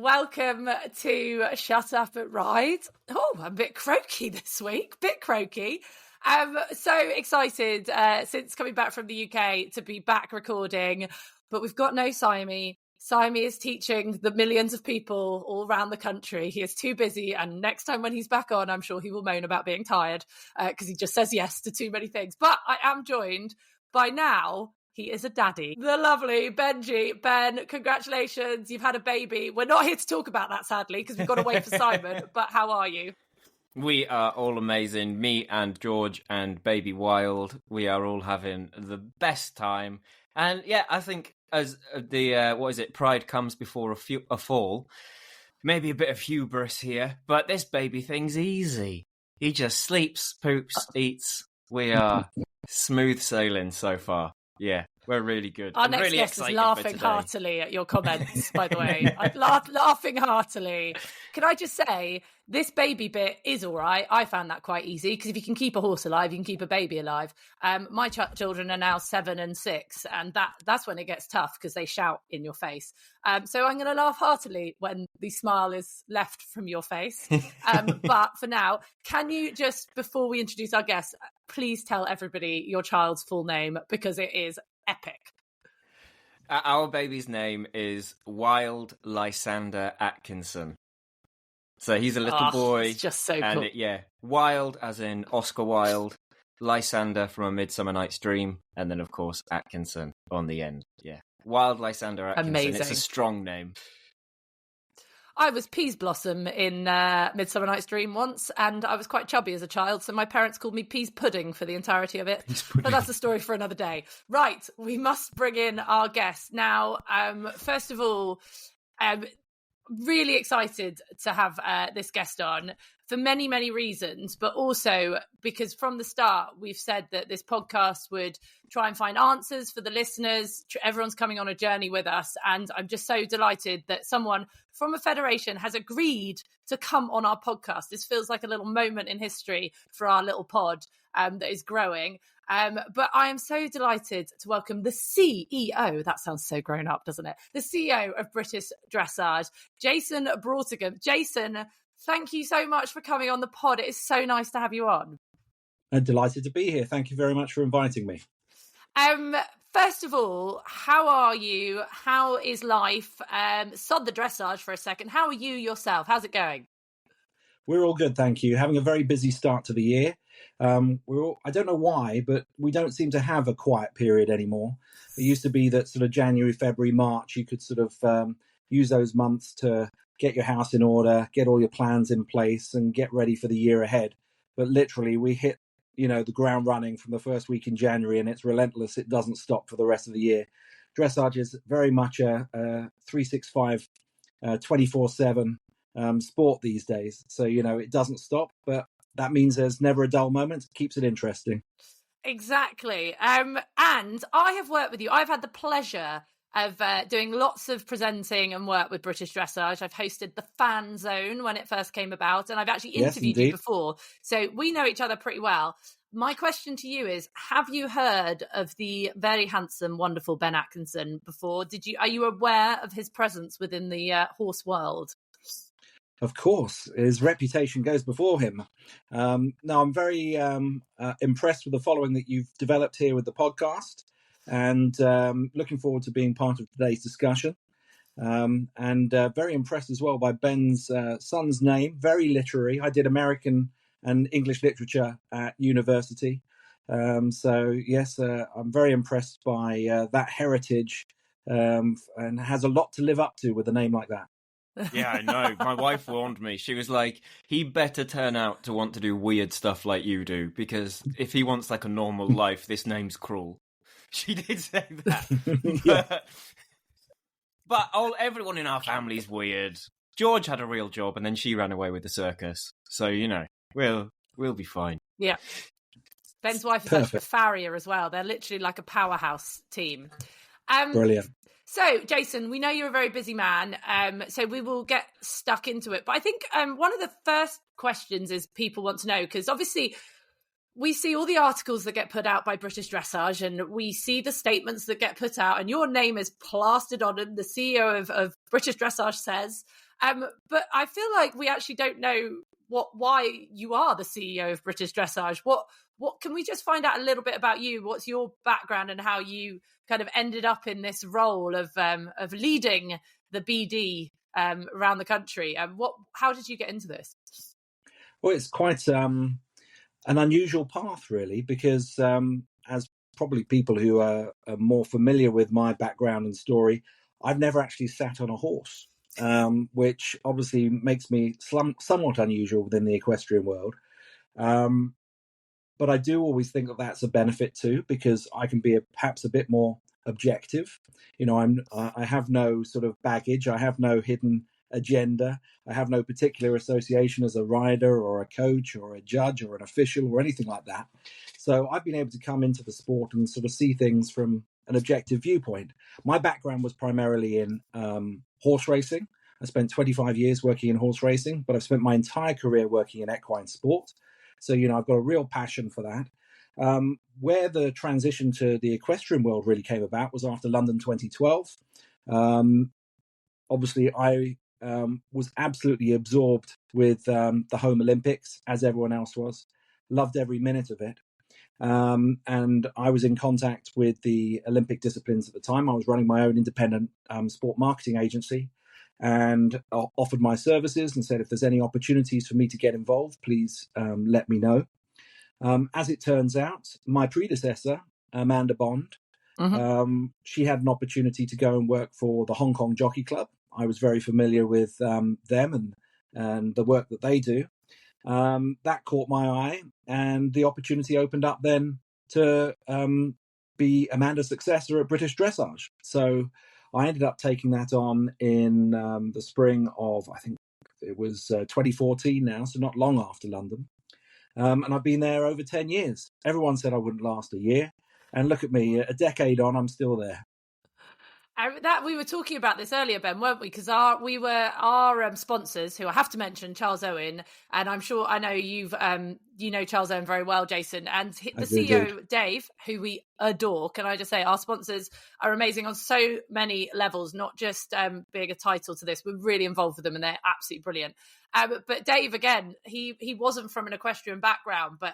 welcome to Shut Up and Ride. Oh, I'm a bit croaky this week, So excited since coming back from the UK to be back recording, but we've got no Simey. Simey is teaching the millions of people all around the country. He is too busy, and next time when he's back on, I'm sure he will moan about being tired because he just says yes to too many things. But I am joined by now, he is a daddy, the lovely Benji. Ben, congratulations, you've had a baby. We're not here to talk about that, sadly, because we've got to wait for Simon, but how are you? We are all amazing. Me and George and baby Wild, we are all having the best time. And yeah, I think as the, pride comes before a fall, maybe a bit of hubris here, but this baby thing's easy. He just sleeps, poops, eats. We are smooth sailing so far. Yeah, we're really good. Our I'm next really guest is laughing heartily at your comments, by the way. I'm laughing heartily. Can I just say, this baby bit is all right. I found that quite easy, because if you can keep a horse alive, you can keep a baby alive. My children are now 7 and 6, and that's when it gets tough, because they shout in your face. So I'm going to laugh heartily when the smile is left from your face. But for now, can you just, before we introduce our guests, please tell everybody your child's full name, because it is epic. Our baby's name is Wild Lysander Atkinson. So he's a little boy. It's just so cool. Wild as in Oscar Wilde, Lysander from A Midsummer Night's Dream, and then, of course, Atkinson on the end. Yeah. Wild Lysander Atkinson. Amazing. It's a strong name. I was Peas Blossom in Midsummer Night's Dream once, and I was quite chubby as a child, so my parents called me Peas Pudding for the entirety of it. But that's a story for another day. Right, we must bring in our guest. Now, first of all, really excited to have this guest on for many, many reasons, but also because from the start, we've said that this podcast would try and find answers for the listeners. Everyone's coming on a journey with us. And I'm just so delighted that someone from a federation has agreed to come on our podcast. This feels like a little moment in history for our little pod that is growing. But I am so delighted to welcome the CEO, that sounds so grown up, doesn't it? The CEO of British Dressage, Jason Broughtingham. Jason, thank you so much for coming on the pod. It is so nice to have you on. I'm delighted to be here. Thank you very much for inviting me. First of all, how are you? How is life? Sod the dressage for a second. How are you yourself? How's it going? We're all good, thank you. Having a very busy start to the year. I don't know why, but we don't seem to have a quiet period anymore. It used to be that sort of January, February, March, you could sort of use those months to get your house in order, get all your plans in place and get ready for the year ahead. But literally we hit, the ground running from the first week in January, and it's relentless. It doesn't stop for the rest of the year. Dressage is very much a 365, 24/7 sport these days. So, it doesn't stop, but that means there's never a dull moment. It keeps it interesting. Exactly. And I have worked with you. I've had the pleasure of doing lots of presenting and work with British Dressage. I've hosted the Fan Zone when it first came about, and I've actually interviewed you before. So we know each other pretty well. My question to you is, have you heard of the very handsome, wonderful Ben Atkinson before? Are you aware of his presence within the horse world? Of course, his reputation goes before him. Now, I'm very impressed with the following that you've developed here with the podcast, and looking forward to being part of today's discussion. And very impressed as well by Ben's son's name, very literary. I did American and English literature at university. So, yes, I'm very impressed by that heritage and has a lot to live up to with a name like that. Yeah, I know. My wife warned me. She was like, he better turn out to want to do weird stuff like you do, because if he wants like a normal life, this name's cruel. She did say that. Yeah. But everyone in our family's weird. George had a real job, and then she ran away with the circus. So, we'll be fine. Yeah. Ben's wife is actually a farrier as well. They're literally like a powerhouse team. Brilliant. So, Jason, we know you're a very busy man, so we will get stuck into it. But I think one of the first questions is people want to know, because obviously we see all the articles that get put out by British Dressage, and we see the statements that get put out, and your name is plastered on them. The CEO of British Dressage says, but I feel like we actually don't know why you are the CEO of British Dressage. What can we just find out a little bit about you? What's your background and how you kind of ended up in this role of leading the BD around the country? How did you get into this? Well, it's quite an unusual path, really, because as probably people who are more familiar with my background and story, I've never actually sat on a horse, which obviously makes me somewhat unusual within the equestrian world. But I do always think that that's a benefit too, because I can be perhaps a bit more objective. You know, I have no sort of baggage. I have no hidden agenda. I have no particular association as a rider or a coach or a judge or an official or anything like that. So I've been able to come into the sport and sort of see things from an objective viewpoint. My background was primarily in horse racing. I spent 25 years working in horse racing, but I've spent my entire career working in equine sport. So, you know, I've got a real passion for that. Where the transition to the equestrian world really came about was after London 2012. Obviously, I was absolutely absorbed with the home Olympics, as everyone else was. Loved every minute of it. And I was in contact with the Olympic disciplines at the time. I was running my own independent sport marketing agency, and offered my services and said, if there's any opportunities for me to get involved, please let me know. As it turns out, my predecessor, Amanda Bond, she had an opportunity to go and work for the Hong Kong Jockey Club. I was very familiar with them and the work that they do. That caught my eye, and the opportunity opened up then to be Amanda's successor at British Dressage. So I ended up taking that on in the spring of, I think it was 2014 now, so not long after London. And I've been there over 10 years. Everyone said I wouldn't last a year. And look at me, a decade on, I'm still there. That we were talking about this earlier, Ben, weren't we? Because our sponsors, who I have to mention, Charles Owen, and I know you've you know Charles Owen very well, Jason, and the CEO Dave, who we adore. Can I just say our sponsors are amazing on so many levels, not just being a title to this. We're really involved with them, and they're absolutely brilliant. But Dave, again, he wasn't from an equestrian background, but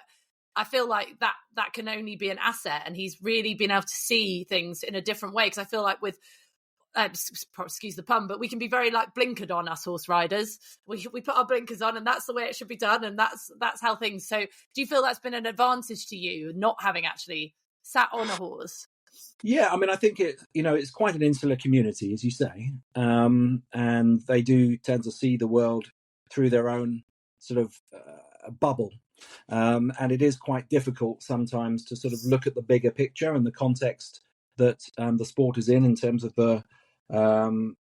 I feel like that can only be an asset, and he's really been able to see things in a different way. Because I feel like with, excuse the pun, but we can be very like blinkered on, us horse riders. We put our blinkers on, and that's the way it should be done, and that's how things. So, do you feel that's been an advantage to you, not having actually sat on a horse? Yeah, I mean, I think it's quite an insular community, as you say, and they do tend to see the world through their own sort of bubble. And it is quite difficult sometimes to sort of look at the bigger picture and the context that the sport is in terms of the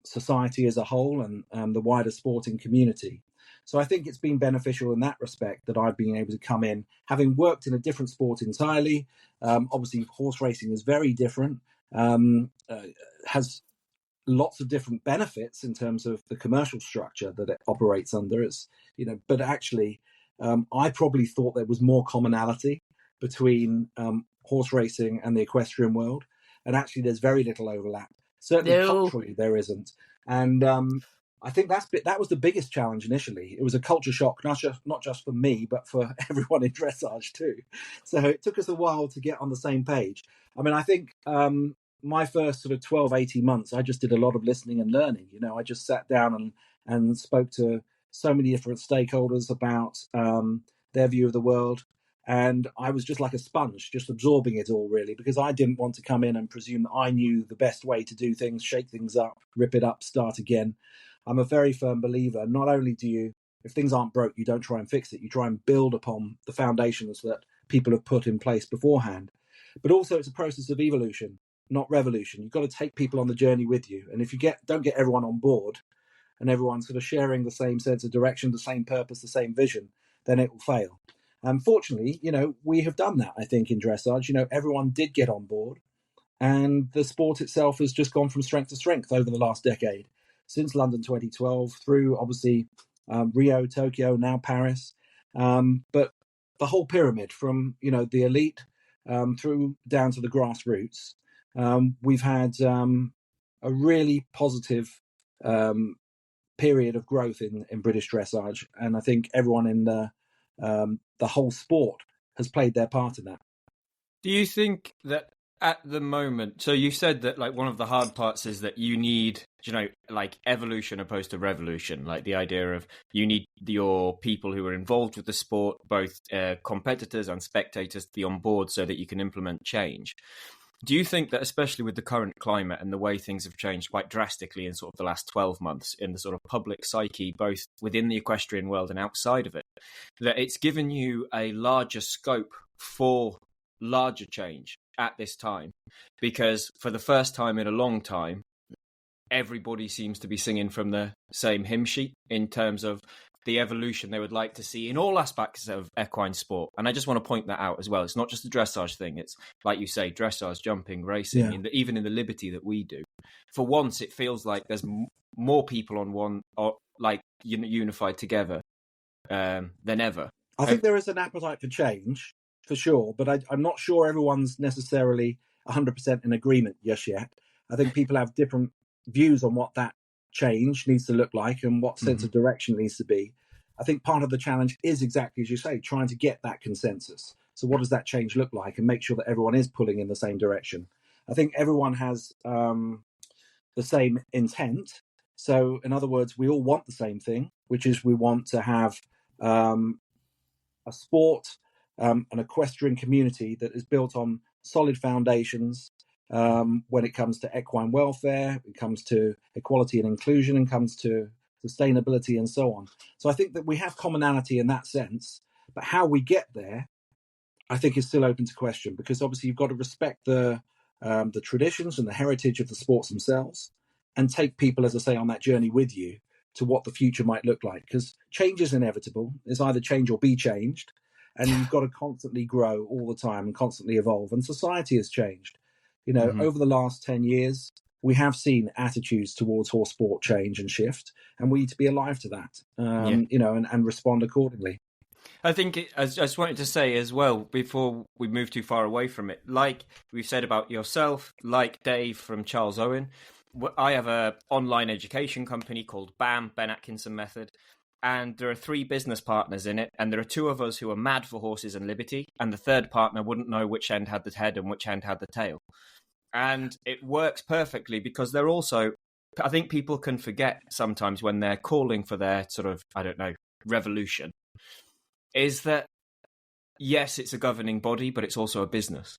society as a whole and the wider sporting community. So I think it's been beneficial in that respect that I've been able to come in, having worked in a different sport entirely. Obviously, horse racing is very different, has lots of different benefits in terms of the commercial structure that it operates under. But actually, I probably thought there was more commonality between horse racing and the equestrian world, and actually there's very little overlap. Certainly culturally there isn't, and I think that was the biggest challenge initially. It was a culture shock, not just for me, but for everyone in dressage too. So it took us a while to get on the same page. I mean, I think my first sort of 12, 18 months, I just did a lot of listening and learning. I just sat down and spoke to so many different stakeholders about their view of the world. And I was just like a sponge, just absorbing it all, really, because I didn't want to come in and presume that I knew the best way to do things, shake things up, rip it up, start again. I'm a very firm believer. Not only do you, if things aren't broke, you don't try and fix it. You try and build upon the foundations that people have put in place beforehand. But also it's a process of evolution, not revolution. You've got to take people on the journey with you. And if you don't get everyone on board and everyone sort of sharing the same sense of direction, the same purpose, the same vision, then it will fail. Unfortunately, we have done that, I think, in dressage. Everyone did get on board, and the sport itself has just gone from strength to strength over the last decade, since London 2012 through, obviously, Rio, Tokyo, now Paris. But the whole pyramid from, the elite through down to the grassroots. We've had a really positive period of growth in British dressage, and I think everyone in the whole sport has played their part in that. Do you think that at the moment, so you said that like one of the hard parts is that you need, like evolution opposed to revolution, like the idea of you need your people who are involved with the sport, both competitors and spectators, to be on board so that you can implement change. Do you think that, especially with the current climate and the way things have changed quite drastically in sort of the last 12 months in the sort of public psyche, both within the equestrian world and outside of it, that it's given you a larger scope for larger change at this time? Because for the first time in a long time, everybody seems to be singing from the same hymn sheet in terms of the evolution they would like to see in all aspects of equine sport. And I just want to point that out as well. It's not just a dressage thing. It's, like you say, dressage, jumping, racing, even in the liberty that we do. For once, it feels like there's more people on one, or like unified together than ever. I think there is an appetite for change, for sure, but I'm not sure everyone's necessarily 100% in agreement just yet. I think people have different views on what that change needs to look like and what sense of direction needs to be. I think part of the challenge is exactly as you say, trying to get that consensus. So what does that change look like, and make sure that everyone is pulling in the same direction? I think everyone has the same intent. So in other words, we all want the same thing, which is we want to have a sport, an equestrian community that is built on solid foundations, when it comes to equine welfare, it comes to equality and inclusion, and comes to sustainability and so on. So I think that we have commonality in that sense, but how we get there, I think, is still open to question, because obviously you've got to respect the traditions and the heritage of the sports themselves, and take people, as I say, on that journey with you to what the future might look like, because change is inevitable. It's either change or be changed, and you've got to constantly grow all the time and constantly evolve. And society has changed. Over the last 10 years, we have seen attitudes towards horse sport change and shift, and we need to be alive to that, and respond accordingly. I think I just wanted to say as well, before we move too far away from it, like we've said about yourself, like Dave from Charles Owen, I have an online education company called BAM, Ben Atkinson Method, and there are 3 business partners in it, and there are 2 of us who are mad for horses and liberty, and the third partner wouldn't know which end had the head and which end had the tail. And it works perfectly because they're also, I think people can forget sometimes when they're calling for their sort of, revolution, is that, yes, it's a governing body, but it's also a business.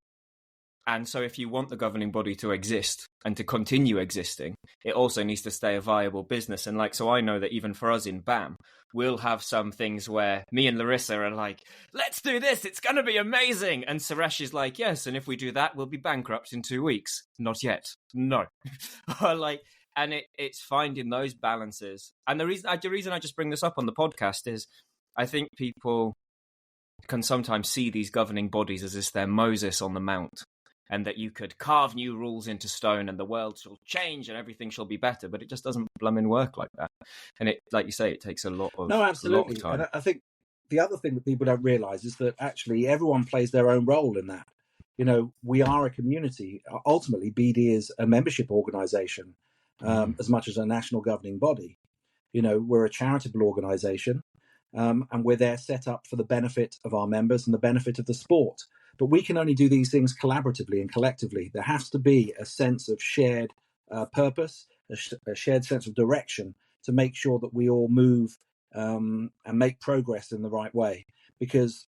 And so if you want the governing body to exist and to continue existing, it also needs to stay a viable business. And so I know that even for us in BAM, we'll have some things where me and Larissa are like, let's do this, it's going to be amazing. And Suresh is like, yes, and if we do that, we'll be bankrupt in 2 weeks. Not yet. No. And it's finding those balances. And the reason I just bring this up on the podcast is I think people can sometimes see these governing bodies as if they're Moses on the Mount, and that you could carve new rules into stone and the world shall change and everything shall be better. But it just doesn't blooming work like that. And it, like you say, it takes a lot of time. No, absolutely. And I think the other thing that people don't realise is that actually everyone plays their own role in that. We are a community. Ultimately, BD is a membership organisation as much as a national governing body. We're a charitable organisation, and we're there set up for the benefit of our members and the benefit of the sport. But we can only do these things collaboratively and collectively. There has to be a sense of shared purpose, a shared sense of direction, to make sure that we all move and make progress in the right way. Because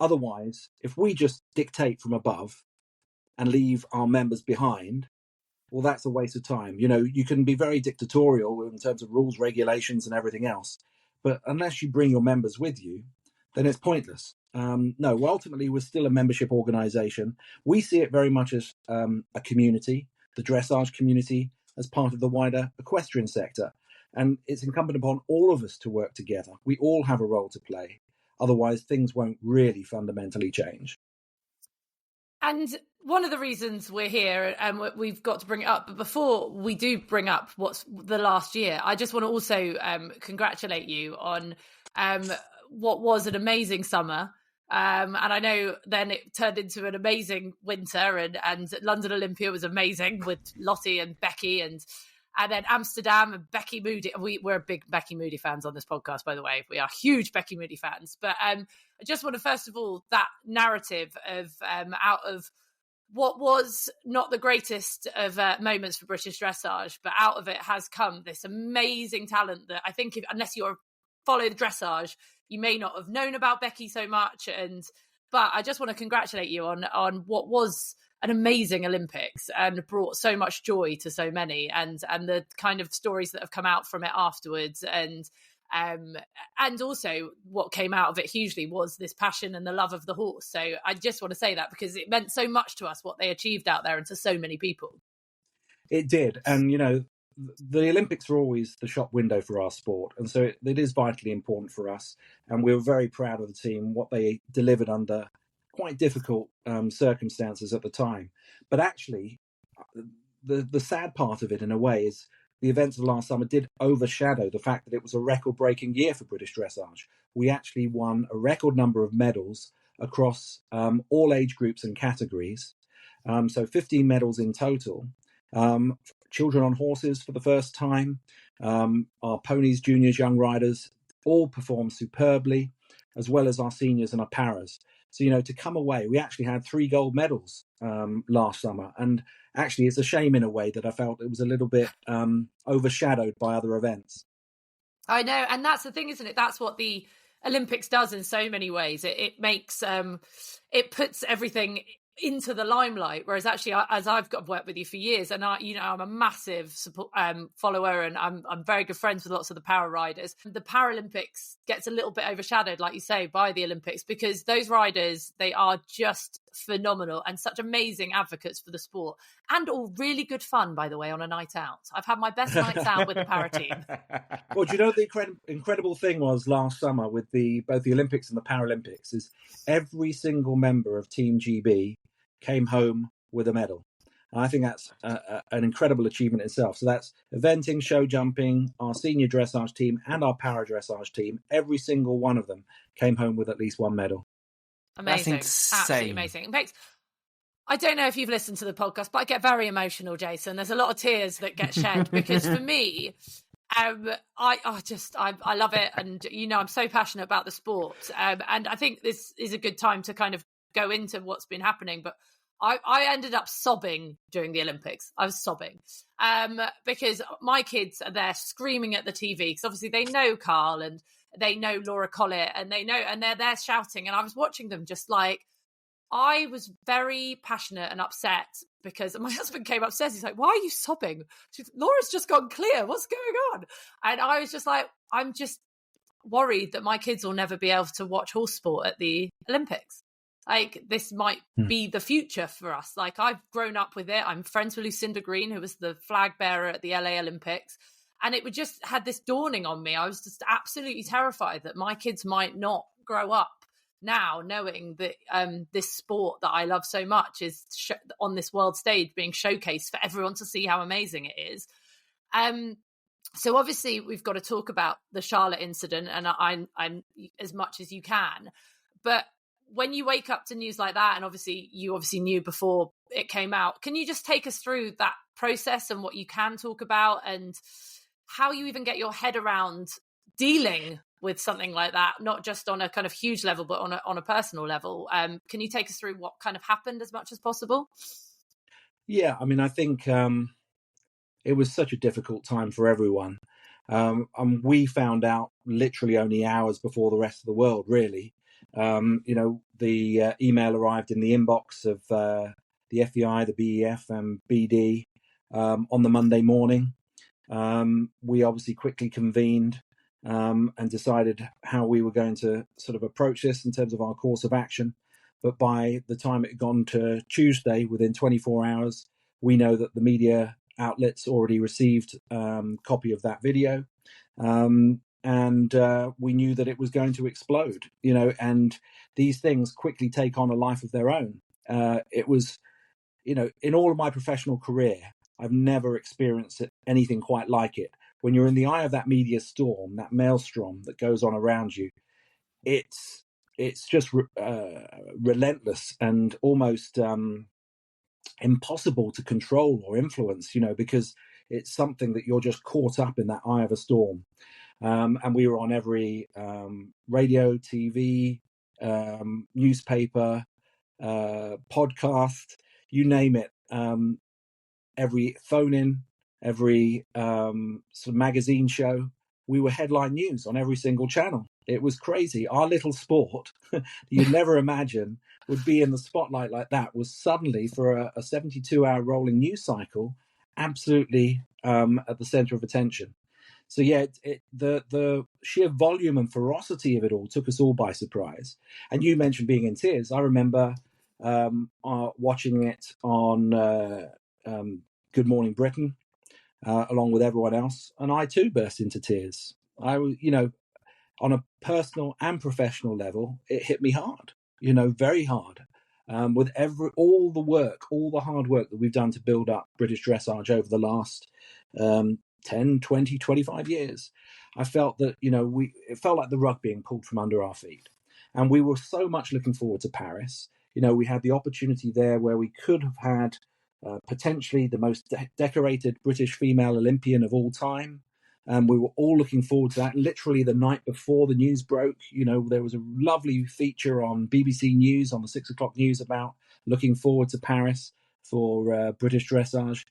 otherwise, if we just dictate from above and leave our members behind, well, that's a waste of time. You can be very dictatorial in terms of rules, regulations, and everything else. But unless you bring your members with you, then it's pointless. No, ultimately, we're still a membership organisation. We see it very much as a community, the dressage community, as part of the wider equestrian sector. And it's incumbent upon all of us to work together. We all have a role to play. Otherwise, things won't really fundamentally change. And one of the reasons we're here, and we've got to bring it up, but before we do bring up what's the last year, I just want to also congratulate you on what was an amazing summer. And I know then it turned into an amazing winter, and London Olympia was amazing with Lottie and Becky, and then Amsterdam and Becky Moody. We're big Becky Moody fans on this podcast, by the way. We are huge Becky Moody fans. But I just want to, first of all, that narrative of out of what was not the greatest of moments for British dressage, but out of it has come this amazing talent that I think, unless you're follow the dressage, you may not have known about Becky so much. But I just want to congratulate you on what was an amazing Olympics and brought so much joy to so many, and the kind of stories that have come out from it afterwards, and also what came out of it hugely was this passion and the love of the horse. So I just want to say that because it meant so much to us what they achieved out there and to so many people. It did. And, the Olympics are always the shop window for our sport. And so it is vitally important for us. And we're very proud of the team, what they delivered under quite difficult circumstances at the time. But actually, the sad part of it, in a way, is the events of last summer did overshadow the fact that it was a record-breaking year for British dressage. We actually won a record number of medals across all age groups and categories. So 15 medals in total. Children on horses for the first time. Our ponies, juniors, young riders all performed superbly, as well as our seniors and our paras. So, to come away, we actually had 3 gold medals last summer. And actually, it's a shame in a way that I felt it was a little bit overshadowed by other events. I know. And that's the thing, isn't it? That's what the Olympics does in so many ways. It makes, it puts everything into the limelight, whereas actually, as I've worked with you for years, and I'm a massive follower, and I'm very good friends with lots of the para riders. The Paralympics gets a little bit overshadowed, like you say, by the Olympics, because those riders, they are just phenomenal and such amazing advocates for the sport, and all really good fun, by the way, on a night out. I've had my best nights out with the para team. Well, do you know the incredible thing was last summer with both the Olympics and the Paralympics is every single member of Team GB came home with a medal. And I think that's an incredible achievement itself. So that's eventing, show jumping, our senior dressage team and our para dressage team. Every single one of them came home with at least one medal. Amazing. That's insane. Absolutely amazing. In fact, I don't know if you've listened to the podcast, but I get very emotional, Jason. There's a lot of tears that get shed because for me, I love it. And, I'm so passionate about the sport. And I think this is a good time to kind of go into what's been happening. But I ended up sobbing during the Olympics. I was sobbing because my kids are there screaming at the TV because obviously they know Carl and they know Laura Collett and they're there shouting. And I was watching them just like, I was very passionate and upset because my husband came upstairs. He's like, why are you sobbing? Laura's just gone clear. What's going on? And I was just like, I'm just worried that my kids will never be able to watch horse sport at the Olympics. Like, this might be the future for us. Like, I've grown up with it. I'm friends with Lucinda Green, who was the flag bearer at the LA Olympics. And it just had this dawning on me. I was just absolutely terrified that my kids might not grow up now knowing that this sport that I love so much is on this world stage being showcased for everyone to see how amazing it is. So obviously we've got to talk about the Charlotte incident, and I'm as much as you can. But when you wake up to news like that, and you obviously knew before it came out, can you just take us through that process and what you can talk about and how you even get your head around dealing with something like that, not just on a kind of huge level, but on a personal level? Can you take us through what kind of happened as much as possible? Yeah, I mean, I think it was such a difficult time for everyone. And we found out literally only hours before the rest of the world, really. The email arrived in the inbox of the FEI, the BEF and BD on the Monday morning. We obviously quickly convened and decided how we were going to sort of approach this in terms of our course of action. But by the time it had gone to Tuesday, within 24 hours, we know that the media outlets already received copy of that video. And we knew that it was going to explode, and these things quickly take on a life of their own. It was, in all of my professional career, I've never experienced anything quite like it. When you're in the eye of that media storm, that maelstrom that goes on around you, it's it's just relentless and almost impossible to control or influence, because it's something that you're just caught up in that eye of a storm. And we were on every radio, TV, newspaper, podcast, you name it, every phone-in, every sort of magazine show. We were headline news on every single channel. It was crazy. Our little sport, you'd never imagine would be in the spotlight like that, was suddenly, for a 72-hour rolling news cycle, absolutely at the center of attention. So yeah, the sheer volume and ferocity of it all took us all by surprise. And you mentioned being in tears. I remember watching it on Good Morning Britain, along with everyone else, and I too burst into tears. I was, on a personal and professional level, it hit me hard, very hard. With all the hard work that we've done to build up British Dressage over the last 10, 20, 25 years, I felt that, it felt like the rug being pulled from under our feet. And we were so much looking forward to Paris. We had the opportunity there where we could have had potentially the most decorated British female Olympian of all time. We were all looking forward to that. Literally the night before the news broke, there was a lovely feature on BBC News, on the 6 o'clock news, about looking forward to Paris for British Dressage.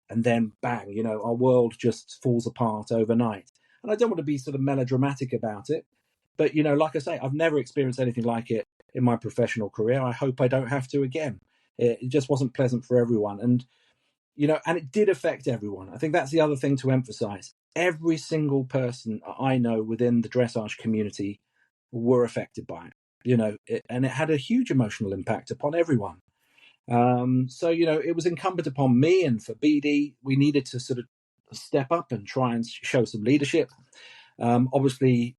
And then bang, our world just falls apart overnight. And I don't want to be sort of melodramatic about it, but, like I say, I've never experienced anything like it in my professional career. I hope I don't have to again. It just wasn't pleasant for everyone. And, and it did affect everyone. I think that's the other thing to emphasize. Every single person I know within the dressage community were affected by it, and it had a huge emotional impact upon everyone. So, it was incumbent upon me, and for BD, we needed to sort of step up and try and show some leadership. Obviously,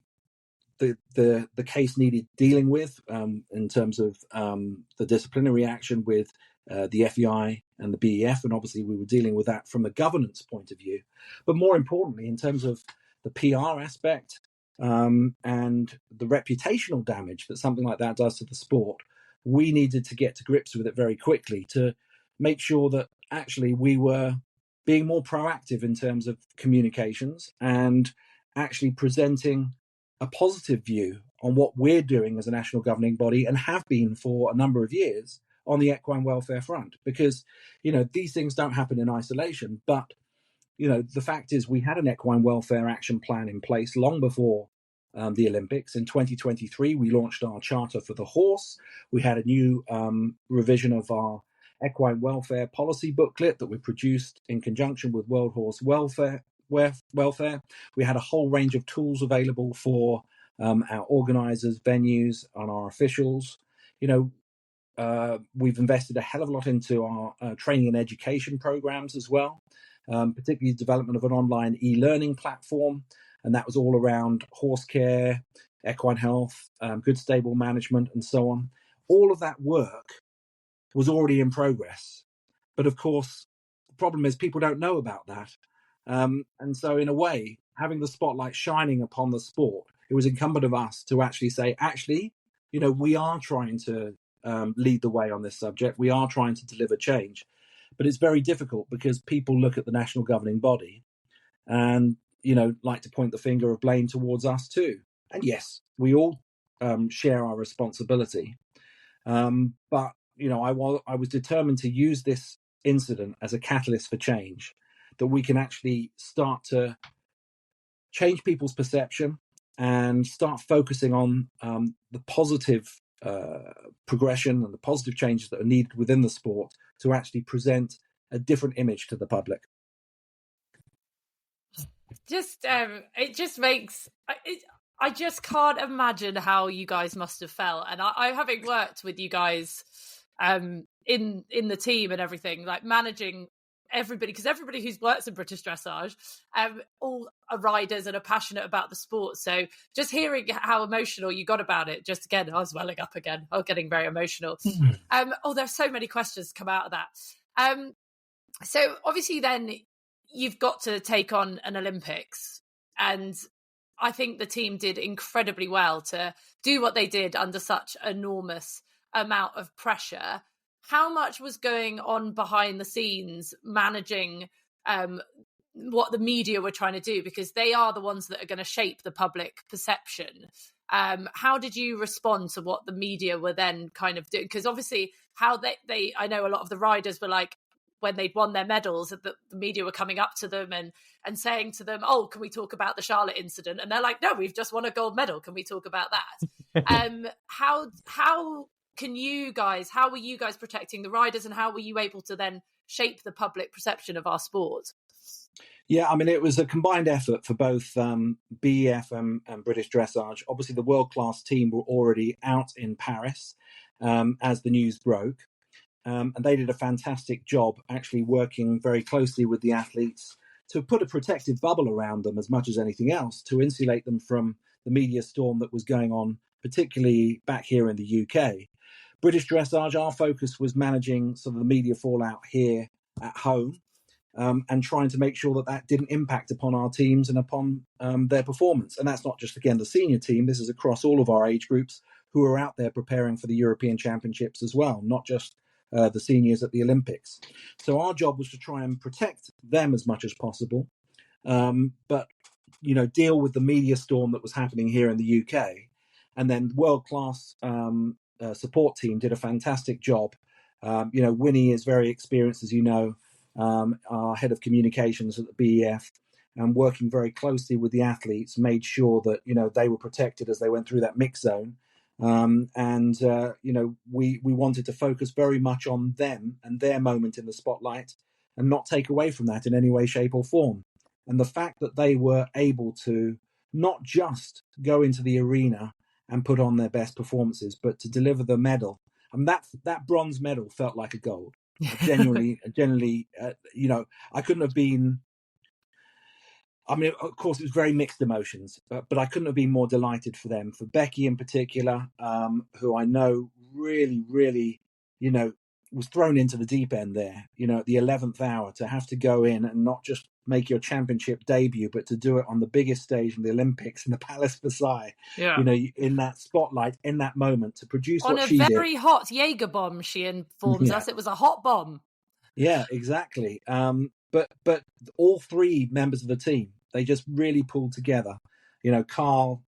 the case needed dealing with in terms of the disciplinary action with the FEI and the BEF, and obviously we were dealing with that from a governance point of view. But more importantly, in terms of the PR aspect and the reputational damage that something like that does to the sport, we needed to get to grips with it very quickly to make sure that actually we were being more proactive in terms of communications and actually presenting a positive view on what we're doing as a national governing body, and have been for a number of years, on the equine welfare front. Because, these things don't happen in isolation. But, the fact is, we had an equine welfare action plan in place long before the Olympics. In 2023, we launched our Charter for the Horse. We had a new revision of our equine welfare policy booklet that we produced in conjunction with World Horse Welfare. We had a whole range of tools available for our organisers, venues, and our officials. We've invested a hell of a lot into our training and education programs as well, particularly the development of an online e-learning platform. And that was all around horse care, equine health, good stable management, and so on. All of that work was already in progress. But of course, the problem is people don't know about that. And so in a way, having the spotlight shining upon the sport, it was incumbent of us to actually say, we are trying to lead the way on this subject. We are trying to deliver change. But it's very difficult because people look at the national governing body and, like to point the finger of blame towards us too. And yes, we all share our responsibility. But, I was determined to use this incident as a catalyst for change, that we can actually start to change people's perception and start focusing on the positive progression and the positive changes that are needed within the sport to actually present a different image to the public. It just makes I just can't imagine how you guys must have felt. And I having worked with you guys in the team and everything, like managing everybody, because everybody who's works in British Dressage all are riders and are passionate about the sport. So just hearing how emotional you got about it, just again, I was welling up again. I was getting very emotional. There's so many questions come out of that. So obviously then you've got to take on an Olympics, and I think the team did incredibly well to do what they did under such enormous amount of pressure. How much was going on behind the scenes managing what the media were trying to do? Because they are the ones that are going to shape the public perception. How did you respond to what the media were then kind of doing? Because obviously how they I know a lot of the riders were like, when they'd won their medals, that the media were coming up to them and saying to them, oh, can we talk about the Charlotte incident? And they're like, no, we've just won a gold medal. Can we talk about that? How were you guys protecting the riders, and how were you able to then shape the public perception of our sport? Yeah, I mean, it was a combined effort for both BEF and British Dressage. Obviously, the world-class team were already out in Paris as the news broke. And they did a fantastic job actually working very closely with the athletes to put a protective bubble around them as much as anything else, to insulate them from the media storm that was going on, particularly back here in the UK. British Dressage, our focus was managing sort of the media fallout here at home, and trying to make sure that that didn't impact upon our teams and upon their performance. And that's not just, again, the senior team. This is across all of our age groups who are out there preparing for the European Championships as well, not just the seniors at the Olympics. So our job was to try and protect them as much as possible, but, you know, deal with the media storm that was happening here in the UK. And then world-class support team did a fantastic job. You know, Winnie is very experienced, as you know, our head of communications at the BEF, and working very closely with the athletes, made sure that, you know, they were protected as they went through that mix zone. You know, we wanted to focus very much on them and their moment in the spotlight, and not take away from that in any way, shape or form. And the fact that they were able to not just go into the arena and put on their best performances, but to deliver the medal. And that bronze medal felt like a gold. Genuinely, you know, I couldn't have been. I mean, of course, it was very mixed emotions, but I couldn't have been more delighted for them. For Becky in particular, who I know really, you know, was thrown into the deep end there, you know, at the 11th hour, to have to go in and not just make your championship debut, but to do it on the biggest stage in the Olympics in the Palace Versailles, you know, in that spotlight, in that moment, to produce on what she did. On a very hot Jaeger bomb, she informs us. It was a hot bomb. Yeah, exactly. But all three members of the team, they just really pulled together. You know, Carl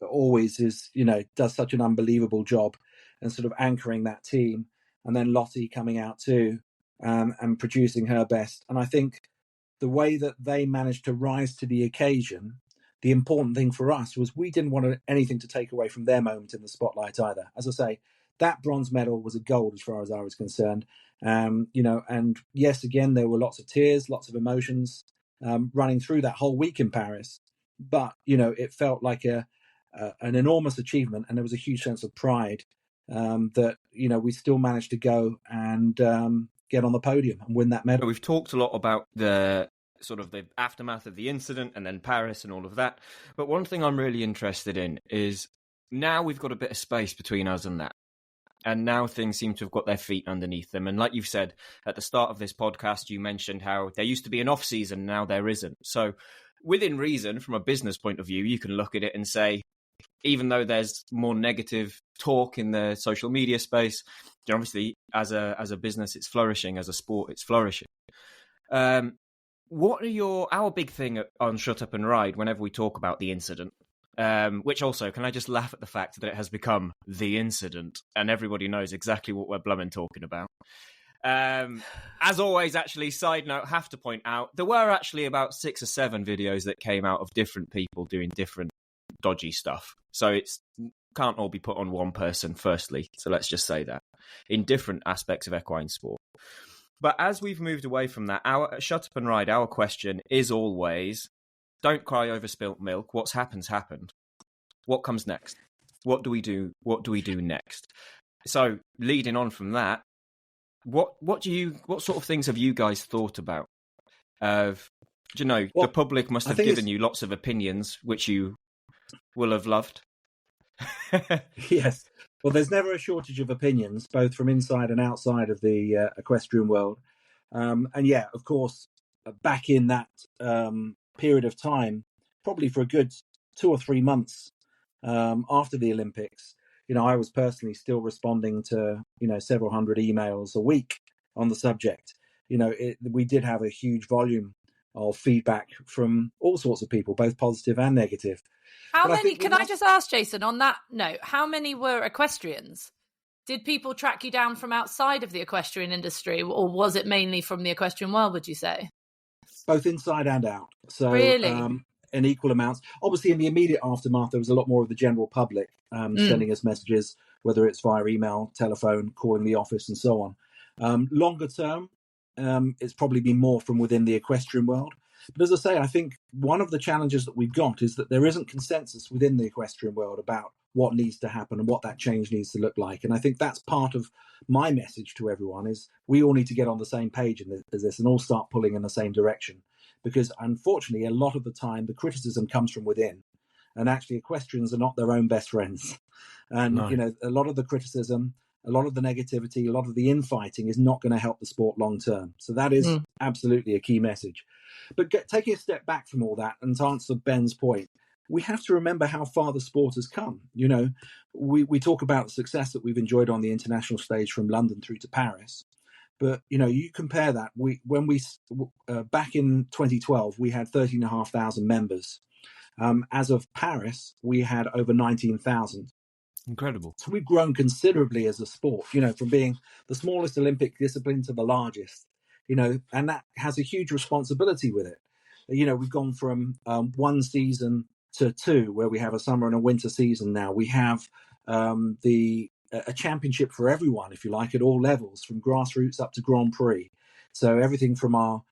always is, you know, does such an unbelievable job and sort of anchoring that team. And then Lottie coming out too, and producing her best. And I think the way that they managed to rise to the occasion, the important thing for us was we didn't want anything to take away from their moment in the spotlight either. As I say, that bronze medal was a gold as far as I was concerned. You know, and yes, again, there were lots of tears, lots of emotions running through that whole week in Paris. But, you know, it felt like an enormous achievement, and there was a huge sense of pride that, you know, we still managed to go and get on the podium and win that medal. We've talked a lot about the sort of the aftermath of the incident and then Paris and all of that. But one thing I'm really interested in is now we've got a bit of space between us and that. And now things seem to have got their feet underneath them. And like you've said, at the start of this podcast, you mentioned how there used to be an off-season, now there isn't. So within reason, from a business point of view, you can look at it and say, even though there's more negative talk in the social media space, obviously as a business, it's flourishing. As a sport, it's flourishing. What are our big thing on Shut Up and Ride whenever we talk about the incident? Which also, can I just laugh at the fact that it has become the incident and everybody knows exactly what we're blooming talking about. As always, actually, side note, have to point out, there were actually about 6 or 7 videos that came out of different people doing different dodgy stuff. So it's can't all be put on one person, firstly. So let's just say that in different aspects of equine sport. But as we've moved away from that, our Shut Up and Ride, our question is always, don't cry over spilt milk. What's happened. What comes next? What do we do? What do we do next? So leading on from that, what sort of things have you guys thought about? Do you know, the public must have given you lots of opinions, which you will have loved. Yes. Well, there's never a shortage of opinions, both from inside and outside of the equestrian world. And yeah, of course, back in that period of time, probably for a good 2 or 3 months after the Olympics, I was personally still responding to, several hundred emails a week on the subject. We did have a huge volume of feedback from all sorts of people, both positive and negative. How many, can I just ask, Jason, on that note, how many were equestrians? Did people track you down from outside of the equestrian industry, or was it mainly from the equestrian world, would you say? Both inside and out. So really? In equal amounts. Obviously, in the immediate aftermath, there was a lot more of the general public sending us messages, whether it's via email, telephone, calling the office, and so on. Longer term, it's probably been more from within the equestrian world. But as I say, I think one of the challenges that we've got is that there isn't consensus within the equestrian world about what needs to happen and what that change needs to look like. And I think that's part of my message to everyone is we all need to get on the same page in this and all start pulling in the same direction. Because unfortunately, a lot of the time, the criticism comes from within. And actually, equestrians are not their own best friends. And, a lot of the criticism, a lot of the negativity, a lot of the infighting is not going to help the sport long term. So that is absolutely a key message. But taking a step back from all that and to answer Ben's point, we have to remember how far the sport has come. We talk about the success that we've enjoyed on the international stage from London through to Paris. But, you compare that. Back in 2012, we had 13,500 members. As of Paris, we had over 19,000. Incredible. So we've grown considerably as a sport, from being the smallest Olympic discipline to the largest, and that has a huge responsibility with it. We've gone from one season to two, where we have a summer and a winter season now. We have a championship for everyone, if you like, at all levels, from grassroots up to Grand Prix. So everything from our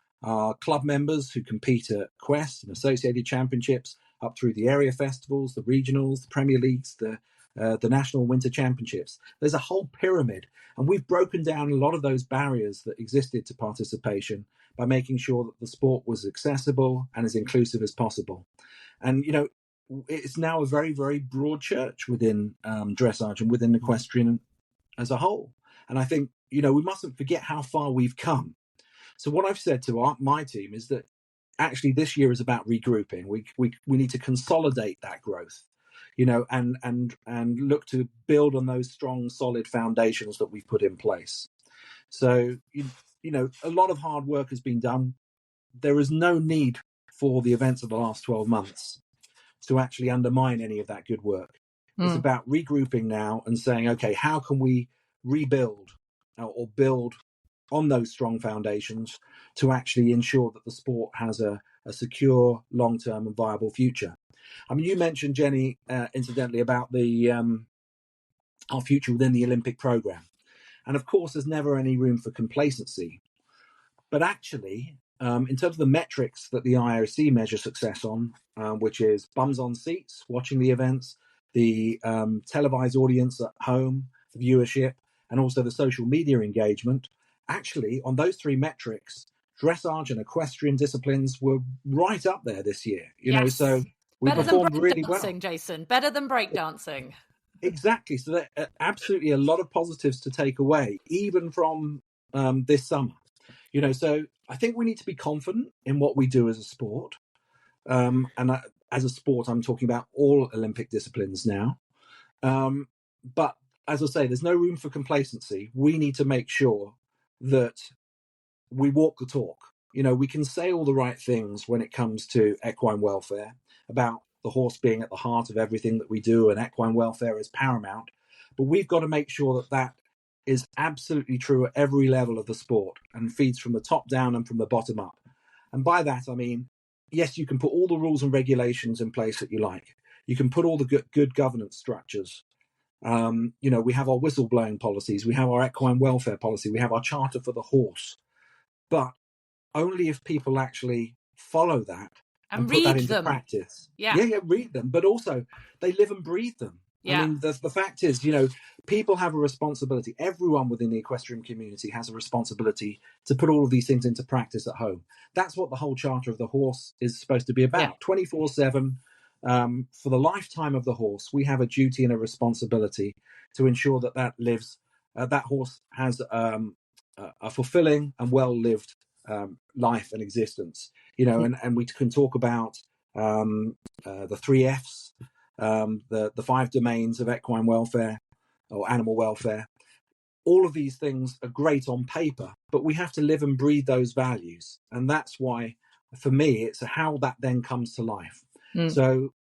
club members who compete at Quest and associated championships up through the area festivals, the regionals, the Premier Leagues, the national winter championships. There's a whole pyramid, and we've broken down a lot of those barriers that existed to participation by making sure that the sport was accessible and as inclusive as possible. And, it's now a very, very broad church within dressage and within equestrian as a whole. And I think, we mustn't forget how far we've come. So what I've said to my team is that actually this year is about regrouping. We need to consolidate that growth, and look to build on those strong, solid foundations that we've put in place. So, a lot of hard work has been done. There is no need for the events of the last 12 months to actually undermine any of that good work. It's about regrouping now and saying, okay, how can we rebuild or build on those strong foundations to actually ensure that the sport has a secure, long-term and viable future. I mean, you mentioned, Jenny, incidentally, about our future within the Olympic programme. And of course, there's never any room for complacency. But actually, in terms of the metrics that the IOC measure success on, which is bums on seats, watching the events, the televised audience at home, the viewership, and also the social media engagement, actually, on those three metrics, dressage and equestrian disciplines were right up there this year. So we performed really well. Jason, better than breakdancing. Exactly. So there are absolutely a lot of positives to take away, even from this summer. So I think we need to be confident in what we do as a sport. As a sport, I'm talking about all Olympic disciplines now. But as I say, there's no room for complacency. We need to make sure that we walk the talk. We can say all the right things when it comes to equine welfare, about the horse being at the heart of everything that we do, and equine welfare is paramount. But we've got to make sure that is absolutely true at every level of the sport and feeds from the top down and from the bottom up. And by that, I mean, yes, you can put all the rules and regulations in place that you like. You can put all the good governance structures. We have our whistleblowing policies. We have our equine welfare policy. We have our charter for the horse. But only if people actually follow that and put that into practice. Yeah, read them. But also, they live and breathe them. Yeah. I mean, the fact is, people have a responsibility. Everyone within the equestrian community has a responsibility to put all of these things into practice at home. That's what the whole Charter of the Horse is supposed to be about. 24/7, for the lifetime of the horse, we have a duty and a responsibility to ensure that lives. That horse has a fulfilling and well-lived life and existence. And we can talk about the 3 Fs, the 5 domains of equine welfare or animal welfare. All of these things are great on paper, but we have to live and breathe those values. And that's why, for me, it's how that then comes to life. So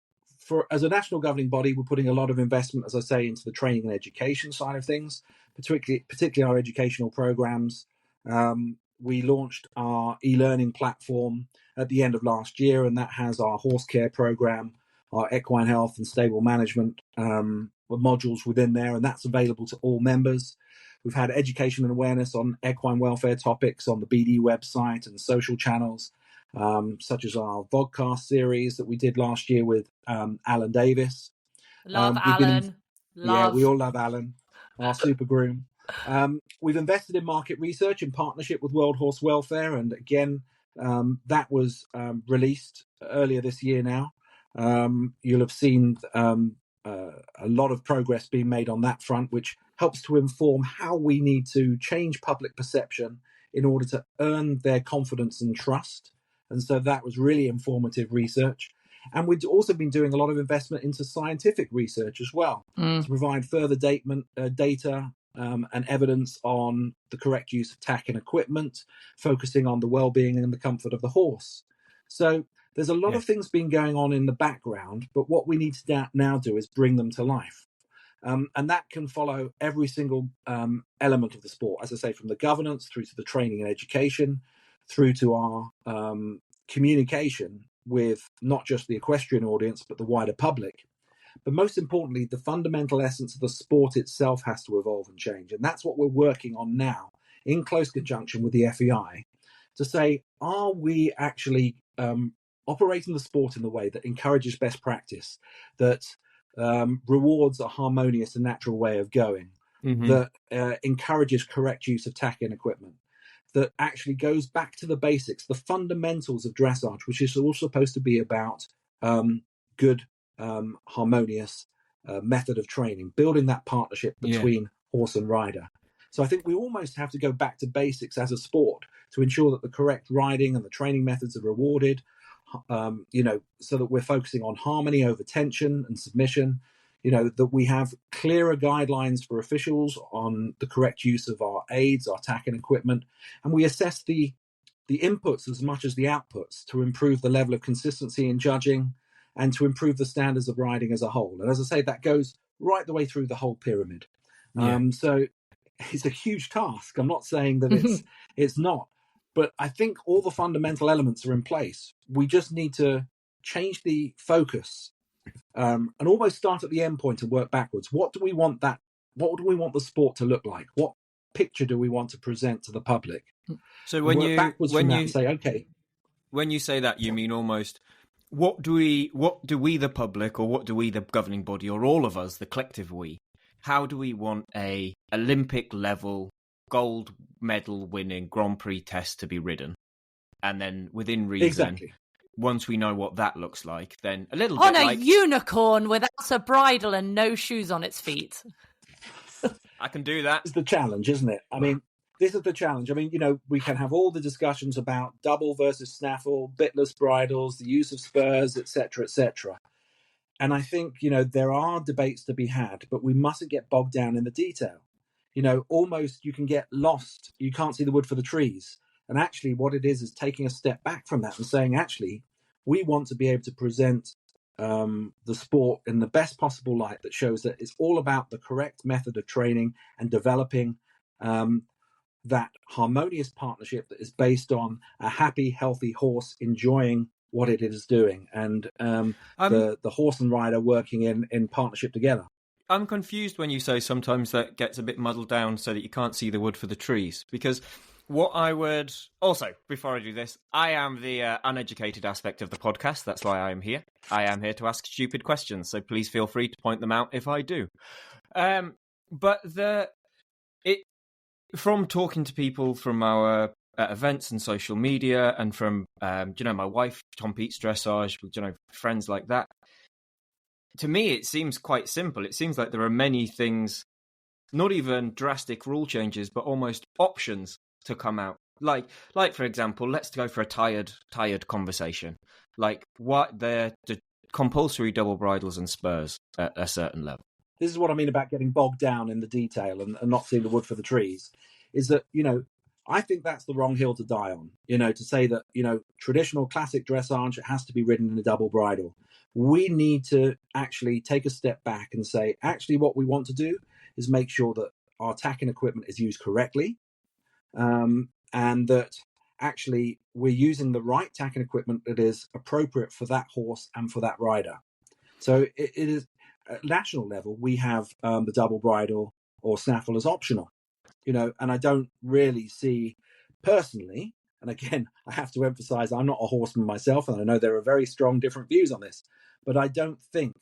as a national governing body, we're putting a lot of investment, as I say, into the training and education side of things, particularly our educational programs. We launched our e-learning platform at the end of last year, and that has our horse care program, our equine health and stable management modules within there, and that's available to all members. We've had education and awareness on equine welfare topics on the BD website and social channels, such as our vodcast series that we did last year with Alan Davis. Love Alan. Yeah, we all love Alan, our super groom. We've invested in market research in partnership with World Horse Welfare, and again, that was released earlier this year now. You'll have seen a lot of progress being made on that front, which helps to inform how we need to change public perception in order to earn their confidence and trust. And so that was really informative research. And we've also been doing a lot of investment into scientific research as well to provide further data and evidence on the correct use of tack and equipment, focusing on the well-being and the comfort of the horse. So there's a lot of things been going on in the background, but what we need to now do is bring them to life. And that can follow every single element of the sport, as I say, from the governance through to the training and education, through to our communication with not just the equestrian audience, but the wider public. But most importantly, the fundamental essence of the sport itself has to evolve and change. And that's what we're working on now in close conjunction with the FEI to say, are we actually operating the sport in a way that encourages best practice, that rewards a harmonious and natural way of going, that encourages correct use of tack and equipment, that actually goes back to the basics, the fundamentals of dressage, which is all supposed to be about good, harmonious method of training, building that partnership between horse and rider. So I think we almost have to go back to basics as a sport to ensure that the correct riding and the training methods are rewarded, so that we're focusing on harmony over tension and submission, that we have clearer guidelines for officials on the correct use of our aids, our tack and equipment, and we assess the inputs as much as the outputs to improve the level of consistency in judging and to improve the standards of riding as a whole. And as I say, that goes right the way through the whole pyramid. So it's a huge task. I'm not saying that it's not, but I think all the fundamental elements are in place. We just need to change the focus and almost start at the end point and work backwards. What do we want the sport to look like? What picture do we want to present to the public? So when you say, okay, when you say that, you mean almost what do we the public, or what do we the governing body, or all of us, the collective we? How do we want a Olympic level gold medal winning Grand Prix test to be ridden? And then within reason, once we know what that looks like, then a little bit like... On a unicorn without a bridle and no shoes on its feet. I can do that. It's the challenge, isn't it? I mean, this is the challenge. I mean, we can have all the discussions about double versus snaffle, bitless bridles, the use of spurs, etc., etc. And I think, there are debates to be had, but we mustn't get bogged down in the detail. Almost you can get lost. You can't see the wood for the trees. And actually what it is taking a step back from that and saying, actually, we want to be able to present the sport in the best possible light that shows that it's all about the correct method of training and developing that harmonious partnership that is based on a happy, healthy horse enjoying what it is doing, and the horse and rider working in partnership together. I'm confused when you say sometimes that gets a bit muddled down so that you can't see the wood for the trees, because what I would... Also, before I do this, I am the uneducated aspect of the podcast. That's why I am here. I am here to ask stupid questions, so please feel free to point them out if I do. But from talking to people from our events and social media, and from my wife, Tom Pete's Dressage, friends like that, to me it seems quite simple. It seems like there are many things, not even drastic rule changes, but almost options to come out. Like for example, let's go for a tired conversation. like what the compulsory double bridles and spurs at a certain level. This is what I mean about getting bogged down in the detail and not seeing the wood for the trees, is that, I think that's the wrong hill to die on, to say that, traditional classic dressage, it has to be ridden in a double bridle. We need to actually take a step back and say, actually, what we want to do is make sure that our tacking equipment is used correctly, and that actually we're using the right tacking equipment that is appropriate for that horse and for that rider. So it is at national level, we have the double bridle or snaffle as optional, and I don't really see personally, and again, I have to emphasize, I'm not a horseman myself, and I know there are very strong different views on this, but I don't think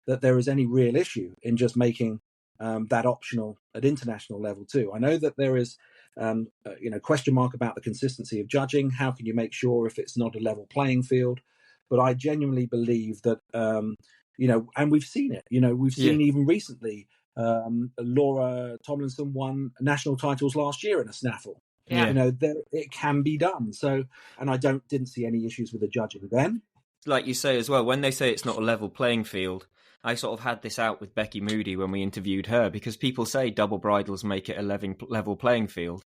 that there is any real issue in just making that optional at international level too. I know that there is, question mark about the consistency of judging. How can you make sure if it's not a level playing field? But I genuinely believe that, and we've seen it. We've seen even recently, Laura Tomlinson won national titles last year in a snaffle. Yeah. It can be done. So, and I didn't see any issues with the judging then. Like you say as well, when they say it's not a level playing field, I sort of had this out with Becky Moody when we interviewed her, because people say double bridles make it a level playing field.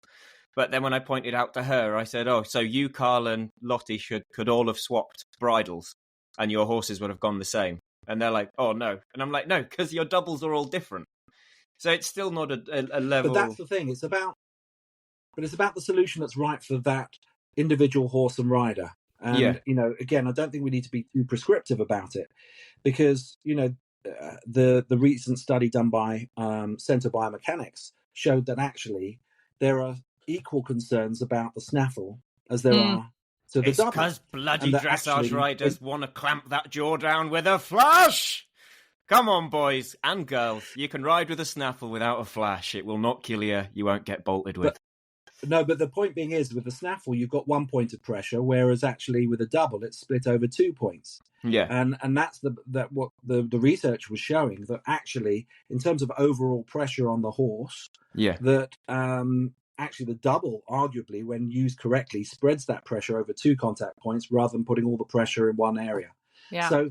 But then when I pointed out to her, I said, oh, so you, Carl and Lottie could all have swapped bridles and your horses would have gone the same. And they're like, oh, no. And I'm like, no, because your doubles are all different. So it's still not a level. But that's the thing. It's about the solution that's right for that individual horse and rider. And, again, I don't think we need to be too prescriptive about it, because, the recent study done by Centre Biomechanics showed that actually there are equal concerns about the snaffle as there are to the double. It's because bloody dressage riders want to clamp that jaw down with a flash. Come on, boys and girls. You can ride with a snaffle without a flash. It will not kill you. You won't get bolted with. But the point being is, with the snaffle, you've got 1 point of pressure, whereas actually with a double, it's split over 2 points. Yeah, and that's what the research was showing, that actually, in terms of overall pressure on the horse, that actually the double, arguably, when used correctly, spreads that pressure over 2 contact points rather than putting all the pressure in one area. Yeah. So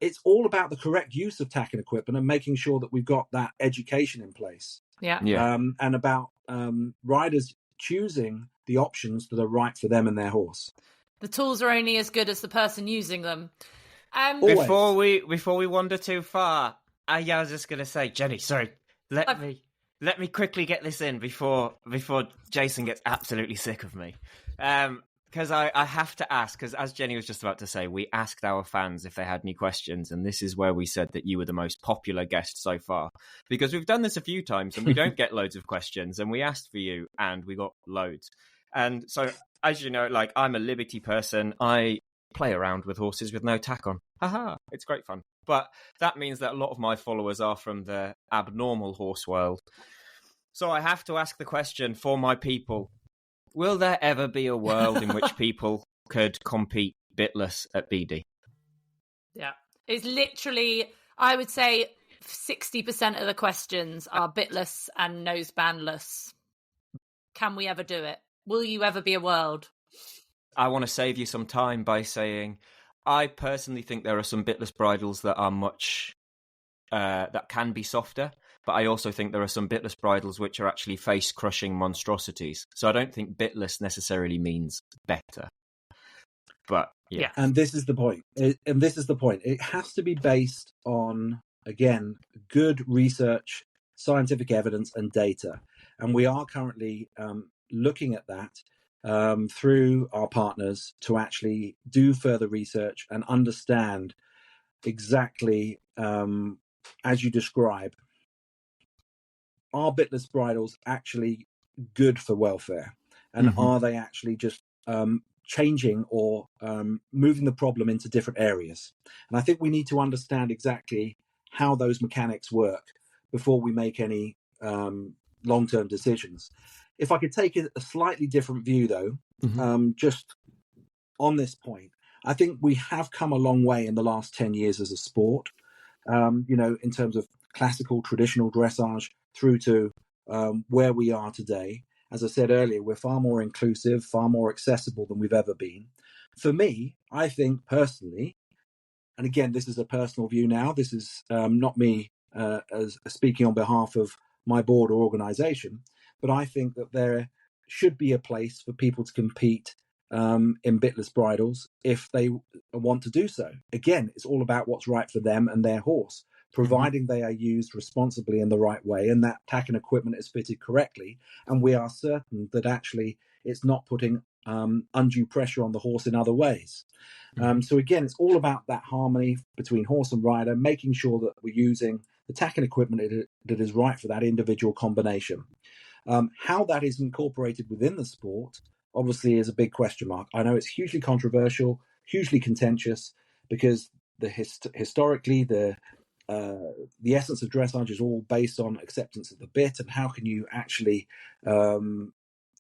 it's all about the correct use of tacking equipment and making sure that we've got that education in place. Yeah. And about riders choosing the options that are right for them and their horse. The tools are only as good as the person using them. Before we wander too far, I was just going to say, Jenny, sorry, let me quickly get this in before Jason gets absolutely sick of me. Because I have to ask, because as Jenny was just about to say, we asked our fans if they had any questions, and this is where we said that you were the most popular guest so far. Because we've done this a few times, and we don't get loads of questions, and we asked for you, and we got loads. And so, as you know, like, I'm a Liberty person. I play around with horses with no tack on. Haha, it's great fun. But that means that a lot of my followers are from the abnormal horse world. So I have to ask the question for my people. Will there ever be a world in which people could compete bitless at BD? Yeah. It's literally, I would say 60% of the questions are bitless and nosebandless. Can we ever do it? Will you ever be a world? I want to save you some time by saying I personally think there are some bitless bridles that are much that can be softer, but I also think there are some bitless bridles which are actually face-crushing monstrosities. So I don't think bitless necessarily means better. But yeah. And this is the point. It has to be based on, again, good research, scientific evidence and data. And we are currently looking at that through our partners to actually do further research and understand exactly, as you describe, are bitless bridles actually good for welfare? And are they actually just changing or moving the problem into different areas? And I think we need to understand exactly how those mechanics work before we make any long-term decisions. If I could take a slightly different view, though, just on this point, I think we have come a long way in the last 10 years as a sport, in terms of classical, traditional dressage through to where we are today. as I said earlier, we're far more inclusive, far more accessible than we've ever been. For me, I think personally, and again, this is a personal view now, this is not me as speaking on behalf of my board or organisation, but I think that there should be a place for people to compete in bitless bridles if they want to do so. Again, it's all about what's right for them and their horse, providing they are used responsibly in the right way and that tack and equipment is fitted correctly. And we are certain that actually it's not putting undue pressure on the horse in other ways. So again, it's all about that harmony between horse and rider, making sure that we're using the tack and equipment that is right for that individual combination. How that is incorporated within the sport obviously is a big question mark. I know it's hugely controversial, hugely contentious, because historically the essence of dressage is all based on acceptance of the bit, and how can you actually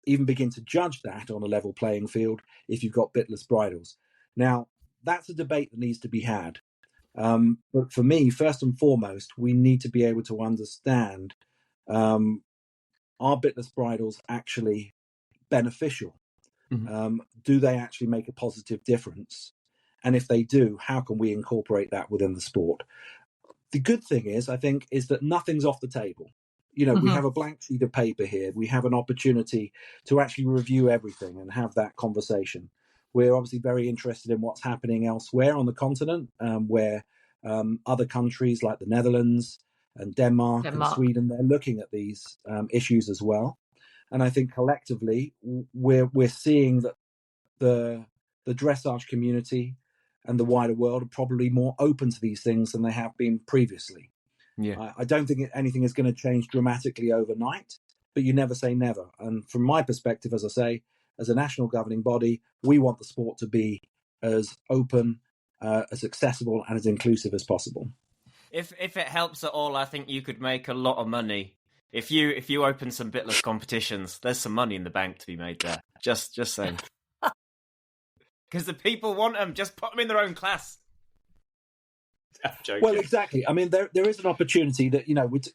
even begin to judge that on a level playing field if you've got bitless bridles. Now, that's a debate that needs to be had. But for me, first and foremost, we need to be able to understand, are bitless bridles actually beneficial? Do they actually make a positive difference? And if they do, how can we incorporate that within the sport? The good thing is, I think, is that nothing's off the table. We have a blank sheet of paper here. We have an opportunity to actually review everything and have that conversation. We're obviously very interested in what's happening elsewhere on the continent, where other countries like the Netherlands and Denmark and Sweden, they're looking at these issues as well. And I think collectively, we're seeing that the dressage community and the wider world are probably more open to these things than they have been previously. Yeah, I don't think anything is going to change dramatically overnight, but you never say never. And from my perspective, as I say, as a national governing body, we want the sport to be as open, as accessible, and as inclusive as possible. If it helps at all, I think you could make a lot of money. If you open some bitless competitions, there's some money in the bank to be made there. Just saying. Because the people want them. Just put them in their own class. Well, exactly. I mean, there is an opportunity that,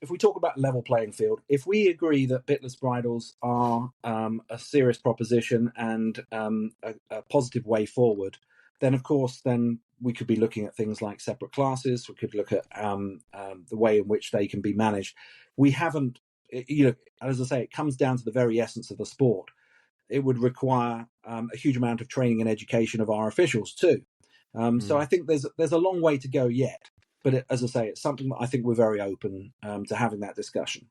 if we talk about level playing field, if we agree that bitless bridles are a serious proposition and a positive way forward, then of course, then we could be looking at things like separate classes. We could look at the way in which they can be managed. We haven't, as I say, it comes down to the very essence of the sport. It would require a huge amount of training and education of our officials too. So I think there's a long way to go yet. But as I say, it's something that I think we're very open to having that discussion.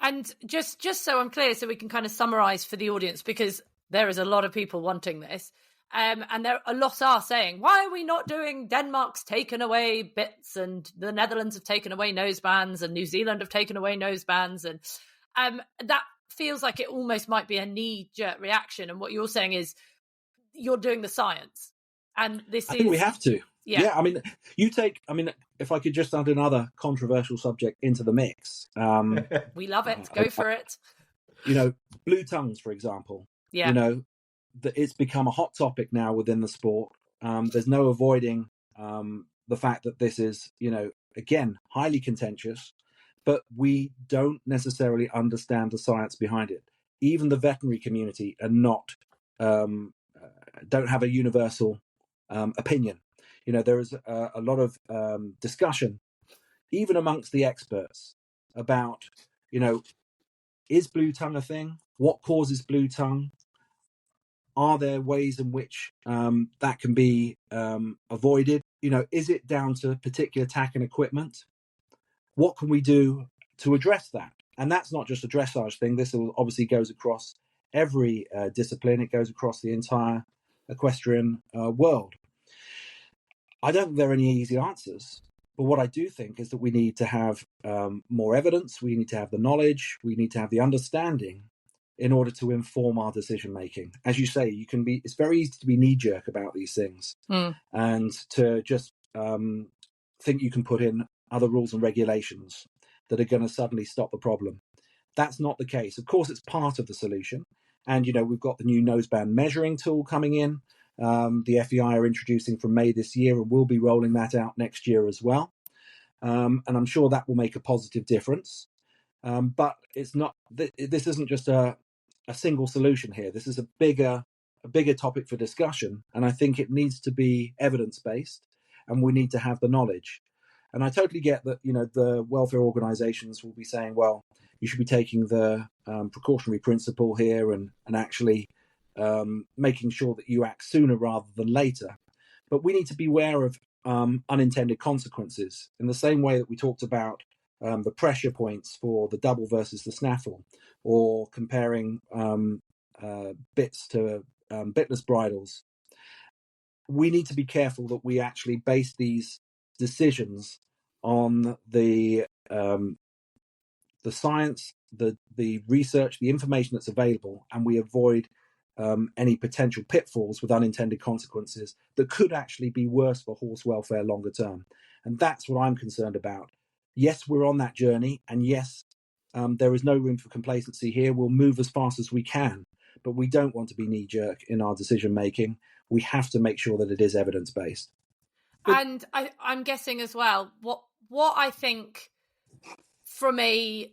And just so I'm clear, so we can kind of summarise for the audience, because there is a lot of people wanting this. And there a lot are saying, why are we not doing Denmark's taken away bits, and the Netherlands have taken away nosebands, and New Zealand have taken away nosebands, and that feels like it almost might be a knee-jerk reaction. And what you're saying is you're doing the science. And I think we have to. Yeah. I mean, if I could just add another controversial subject into the mix. We love it. Go for it. Blue tongues, for example. Yeah. It's become a hot topic now within the sport. There's no avoiding the fact that this is, again, highly contentious, but we don't necessarily understand the science behind it. Even the veterinary community are not, don't have a universal opinion. There is a lot of discussion, even amongst the experts, about, is blue tongue a thing? What causes blue tongue? Are there ways in which that can be avoided? Is it down to particular tack and equipment? What can we do to address that? And that's not just a dressage thing. This obviously goes across every discipline. It goes across the entire equestrian world. I don't think there are any easy answers, but what I do think is that we need to have more evidence. We need to have the knowledge. We need to have the understanding in order to inform our decision making. As you say, it's very easy to be knee jerk about these things and to just think you can put in other rules and regulations that are going to suddenly stop the problem. That's not the case. Of course, it's part of the solution. And, we've got the new noseband measuring tool coming in. The FEI are introducing from May this year, and we'll be rolling that out next year as well. And I'm sure that will make a positive difference. But it's not. This isn't just a a single solution here. This is a bigger topic for discussion, and I think it needs to be evidence-based, and we need to have the knowledge. And I totally get that, the welfare organisations will be saying, well, you should be taking the precautionary principle here and actually making sure that you act sooner rather than later. But we need to be aware of unintended consequences in the same way that we talked about the pressure points for the double versus the snaffle, or comparing bits to bitless bridles. We need to be careful that we actually base these decisions on the science, the research, the information that's available, and we avoid any potential pitfalls with unintended consequences that could actually be worse for horse welfare longer term. And that's what I'm concerned about. Yes, we're on that journey, and yes, there is no room for complacency here. We'll move as fast as we can, but we don't want to be knee-jerk in our decision-making. We have to make sure that it is evidence-based. And I'm guessing as well, what I think from a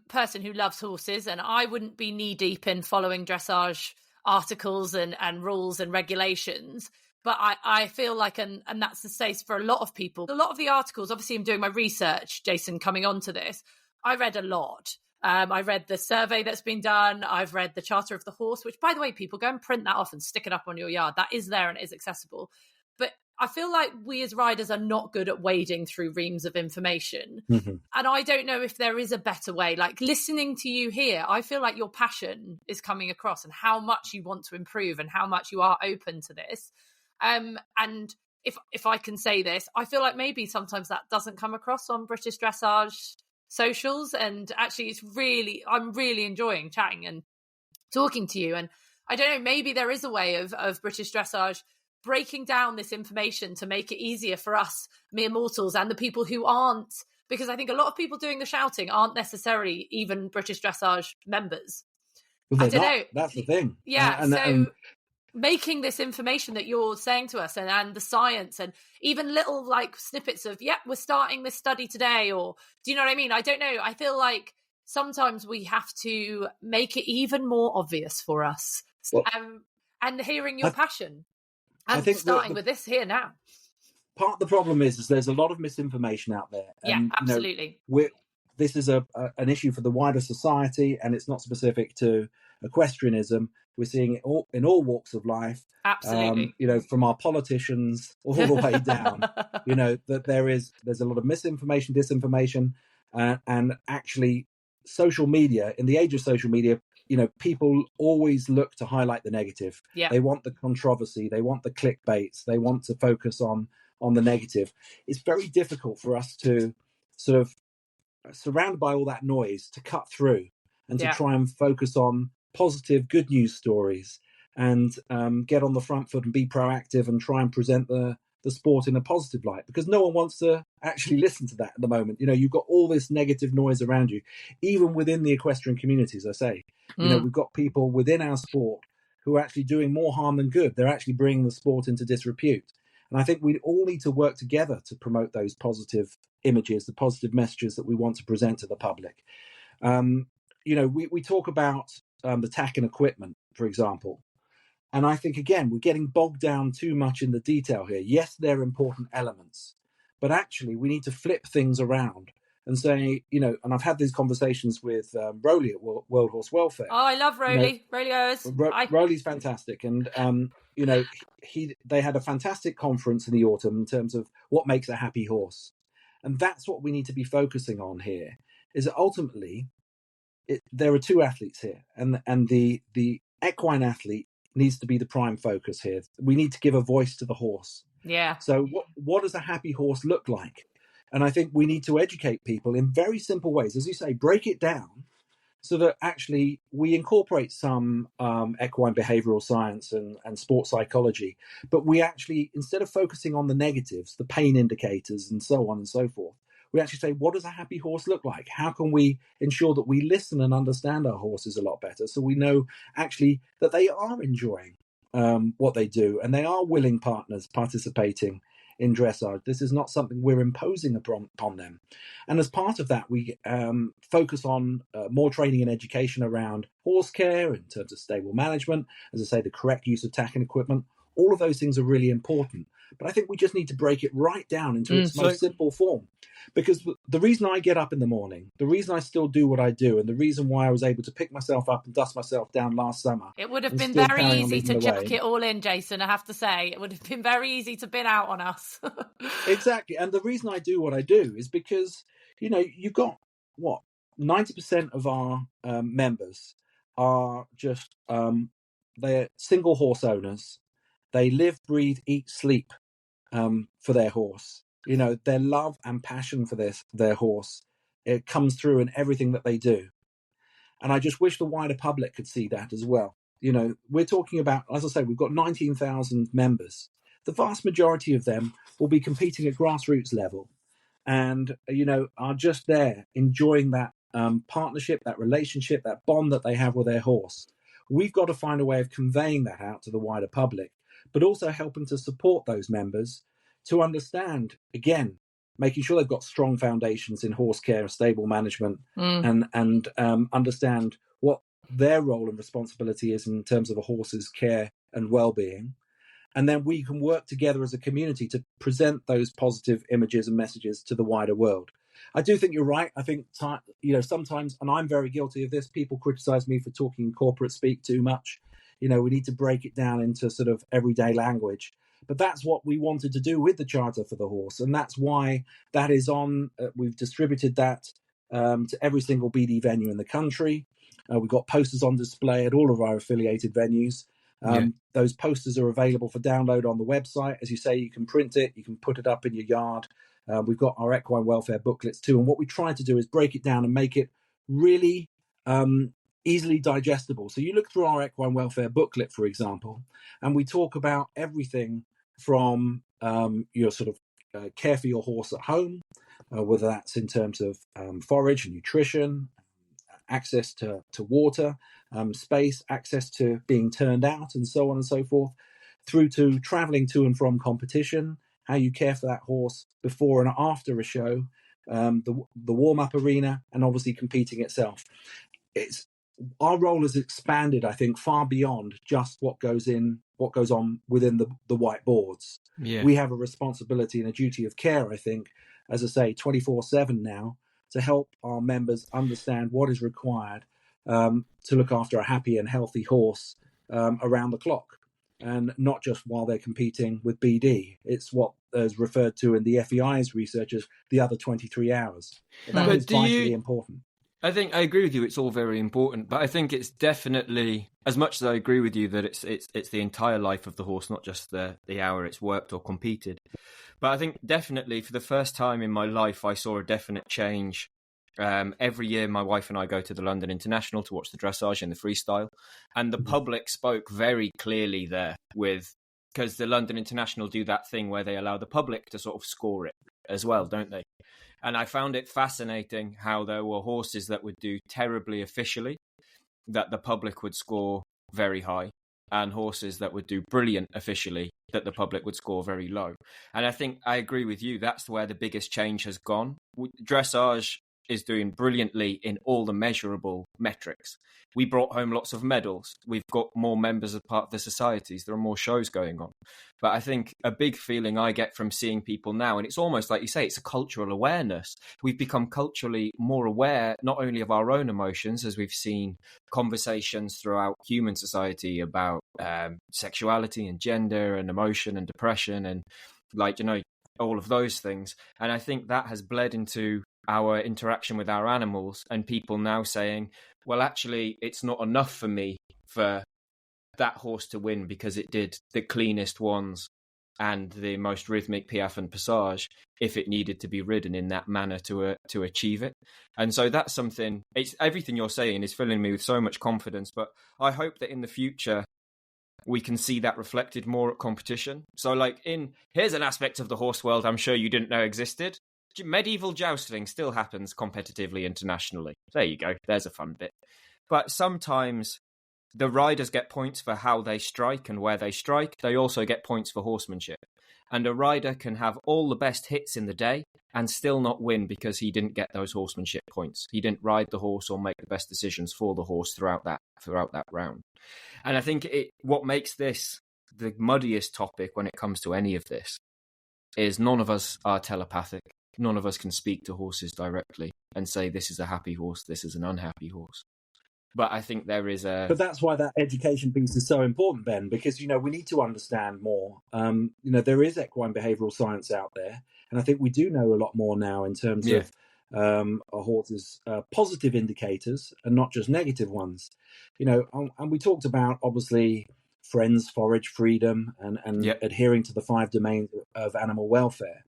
person who loves horses, and I wouldn't be knee-deep in following dressage articles and rules and regulations, but I feel like, and that's the case for a lot of people, a lot of the articles, obviously I'm doing my research, Jason, coming on to this, I read a lot. I read the survey that's been done. I've read the Charter of the Horse, which, by the way, people go and print that off and stick it up on your yard. That is there and it is accessible. But I feel like we as riders are not good at wading through reams of information. Mm-hmm. And I don't know if there is a better way. Like, listening to you here, I feel like your passion is coming across and how much you want to improve and how much you are open to this. And if I can say this, I feel like maybe sometimes that doesn't come across on British Dressage socials, and actually I'm really enjoying chatting and talking to you. And I don't know, maybe there is a way of British Dressage breaking down this information to make it easier for us mere mortals and the people who aren't, because I think a lot of people doing the shouting aren't necessarily even British Dressage members. Well, I don't know. That's the thing. And making this information that you're saying to us and the science and even little like snippets of, we're starting this study today, or do you know what I mean? I don't know. I feel like sometimes we have to make it even more obvious for us. Well, and hearing your passion and I think starting with this here now. Part of the problem is there's a lot of misinformation out there. And, absolutely. This is an issue for the wider society, and it's not specific to equestrianism. We're seeing it in all walks of life. Absolutely. From our politicians all the way down, that there's a lot of misinformation, disinformation, and actually social media, in the age of social media, people always look to highlight the negative. Yeah. They want the controversy. They want the clickbaits. They want to focus on the negative. It's very difficult for us to sort of, surrounded by all that noise, to cut through and to try and focus on positive, good news stories and get on the front foot and be proactive and try and present the sport in a positive light, because no one wants to actually listen to that at the moment. You've got all this negative noise around you, even within the equestrian community, as I say. We've got people within our sport who are actually doing more harm than good. They're actually bringing the sport into disrepute. And I think we all need to work together to promote those positive images, the positive messages that we want to present to the public. We talk about the tack and equipment, for example. And I think, again, we're getting bogged down too much in the detail here. Yes, they're important elements, but actually we need to flip things around and say, and I've had these conversations with Rowley at World Horse Welfare. Oh, I love Rowley. Rowley's fantastic. And, they had a fantastic conference in the autumn in terms of what makes a happy horse. And that's what we need to be focusing on here, is that ultimately there are two athletes here, and the equine athlete needs to be the prime focus here. We need to give a voice to the horse. Yeah. So what does a happy horse look like? And I think we need to educate people in very simple ways. As you say, break it down so that actually we incorporate some equine behavioral science and sports psychology, but we actually, instead of focusing on the negatives, the pain indicators and so on and so forth, we actually say, what does a happy horse look like? How can we ensure that we listen and understand our horses a lot better, so we know actually that they are enjoying what they do and they are willing partners participating in dressage. This is not something we're imposing upon them. And as part of that, we focus on more training and education around horse care in terms of stable management, as I say, the correct use of tack and equipment. All of those things are really important. But I think we just need to break it right down into its most simple form. Because the reason I get up in the morning, the reason I still do what I do, and the reason why I was able to pick myself up and dust myself down last summer. It would have been very easy to jack it all in, Jason, I have to say. It would have been very easy to bin out on us. Exactly. And the reason I do what I do is because, you've got, 90% of our members are just, they're single horse owners. They live, breathe, eat, sleep for their horse. Their love and passion for their horse, it comes through in everything that they do. And I just wish the wider public could see that as well. We're talking about, as I say, we've got 19,000 members. The vast majority of them will be competing at grassroots level and, are just there enjoying that partnership, that relationship, that bond that they have with their horse. We've got to find a way of conveying that out to the wider public, but also helping to support those members to understand, again, making sure they've got strong foundations in horse care, stable management, and understand what their role and responsibility is in terms of a horse's care and well-being. And then we can work together as a community to present those positive images and messages to the wider world. I do think you're right. I think, sometimes, and I'm very guilty of this, people criticize me for talking corporate speak too much. We need to break it down into sort of everyday language. But that's what we wanted to do with the Charter for the Horse. And that's why that is on. We've distributed that to every single BD venue in the country. We've got posters on display at all of our affiliated venues. Those posters are available for download on the website. As you say, you can print it, you can put it up in your yard. We've got our equine welfare booklets too. And what we try to do is break it down and make it really easily digestible. So you look through our equine welfare booklet, for example, and we talk about everything from your sort of care for your horse at home, whether that's in terms of forage and nutrition, access to water, space, access to being turned out, and so on and so forth, through to traveling to and from competition, how you care for that horse before and after a show, the warm-up arena, and obviously competing itself. Our role has expanded, I think, far beyond just what goes on within the white boards. We have a responsibility and a duty of care, I think, as I say, 24/7 now, to help our members understand what is required to look after a happy and healthy horse around the clock, and not just while they're competing with BD. It's what is referred to in the FEI's research as the other 23 hours. That is vitally important. I think I agree with you. It's all very important, but I think it's definitely, as much as I agree with you that it's the entire life of the horse, not just the hour it's worked or competed. But I think definitely for the first time in my life, I saw a definite change. Every year, my wife and I go to the London International to watch the dressage and the freestyle, and the public spoke very clearly there because the London International do that thing where they allow the public to sort of score it as well, don't they? And I found it fascinating how there were horses that would do terribly officially, that the public would score very high, and horses that would do brilliant officially, that the public would score very low. And I think I agree with you. That's where the biggest change has gone. Dressage is doing brilliantly in all the measurable metrics. We brought home lots of medals. We've got more members as part of the societies. There are more shows going on. But I think a big feeling I get from seeing people now, and it's almost like you say, it's a cultural awareness. We've become culturally more aware, not only of our own emotions, as we've seen conversations throughout human society about sexuality and gender and emotion and depression and all of those things. And I think that has bled into our interaction with our animals, and people now saying, well, actually, it's not enough for me for that horse to win because it did the cleanest ones and the most rhythmic piaffe and passage if it needed to be ridden in that manner to achieve it. And so that's something, it's everything you're saying is filling me with so much confidence, but I hope that in the future we can see that reflected more at competition. So here's an aspect of the horse world I'm sure you didn't know existed. Medieval jousting still happens competitively internationally. There you go. There's a fun bit. But sometimes the riders get points for how they strike and where they strike. They also get points for horsemanship. And a rider can have all the best hits in the day and still not win because he didn't get those horsemanship points. He didn't ride the horse or make the best decisions for the horse throughout that round. And I think what makes this the muddiest topic when it comes to any of this is none of us are telepathic. None of us can speak to horses directly and say this is a happy horse, this is an unhappy horse. But I think there is But that's why that education piece is so important, Ben, because, we need to understand more. There is equine behavioural science out there, and I think we do know a lot more now in terms of a horse's positive indicators and not just negative ones. And we talked about, obviously, friends, forage, freedom, and adhering to the 5 domains of animal welfare.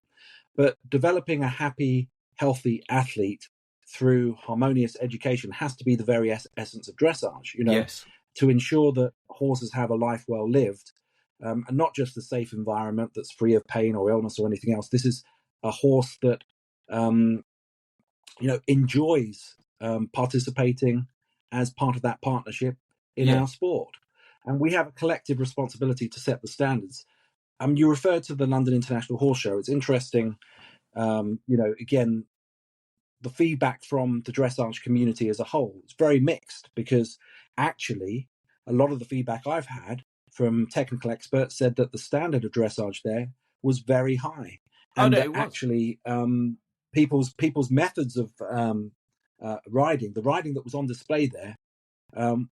But developing a happy, healthy athlete through harmonious education has to be the very essence of dressage, to ensure that horses have a life well lived, and not just a safe environment that's free of pain or illness or anything else. This is a horse that, enjoys participating as part of that partnership in our sport. And we have a collective responsibility to set the standards. You referred to the London International Horse Show. It's interesting, again, the feedback from the dressage community as a whole, it's very mixed, because actually a lot of the feedback I've had from technical experts said that the standard of dressage there was very high. And actually people's methods of riding, the riding that was on display there,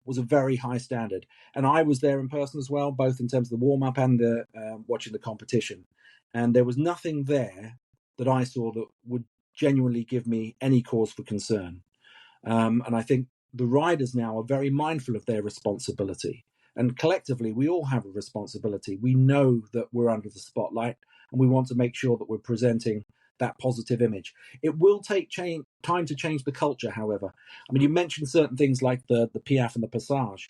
was a very high standard. And I was there in person as well, both in terms of the warm-up and the watching the competition. And there was nothing there that I saw that would genuinely give me any cause for concern. And I think the riders now are very mindful of their responsibility. And collectively, we all have a responsibility. We know that we're under the spotlight, and we want to make sure that we're presenting that positive image. It will take time to change the culture, however. I mean, you mentioned certain things like the piaffe and the passage.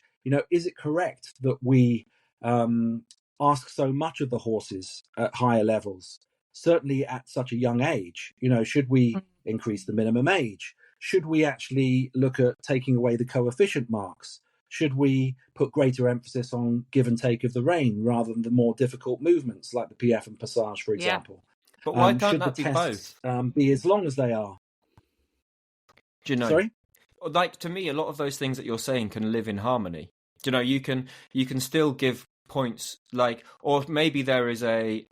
Is it correct that we ask so much of the horses at higher levels? Certainly at such a young age, should we increase the minimum age? Should we actually look at taking away the coefficient marks? Should we put greater emphasis on give and take of the rein rather than the more difficult movements like the piaffe and passage, for example? But why can't that be both? Be as long as they are. Do you know? Sorry? Like, to me, a lot of those things that you're saying can live in harmony. Do you know, you can still give points, like, or maybe there is a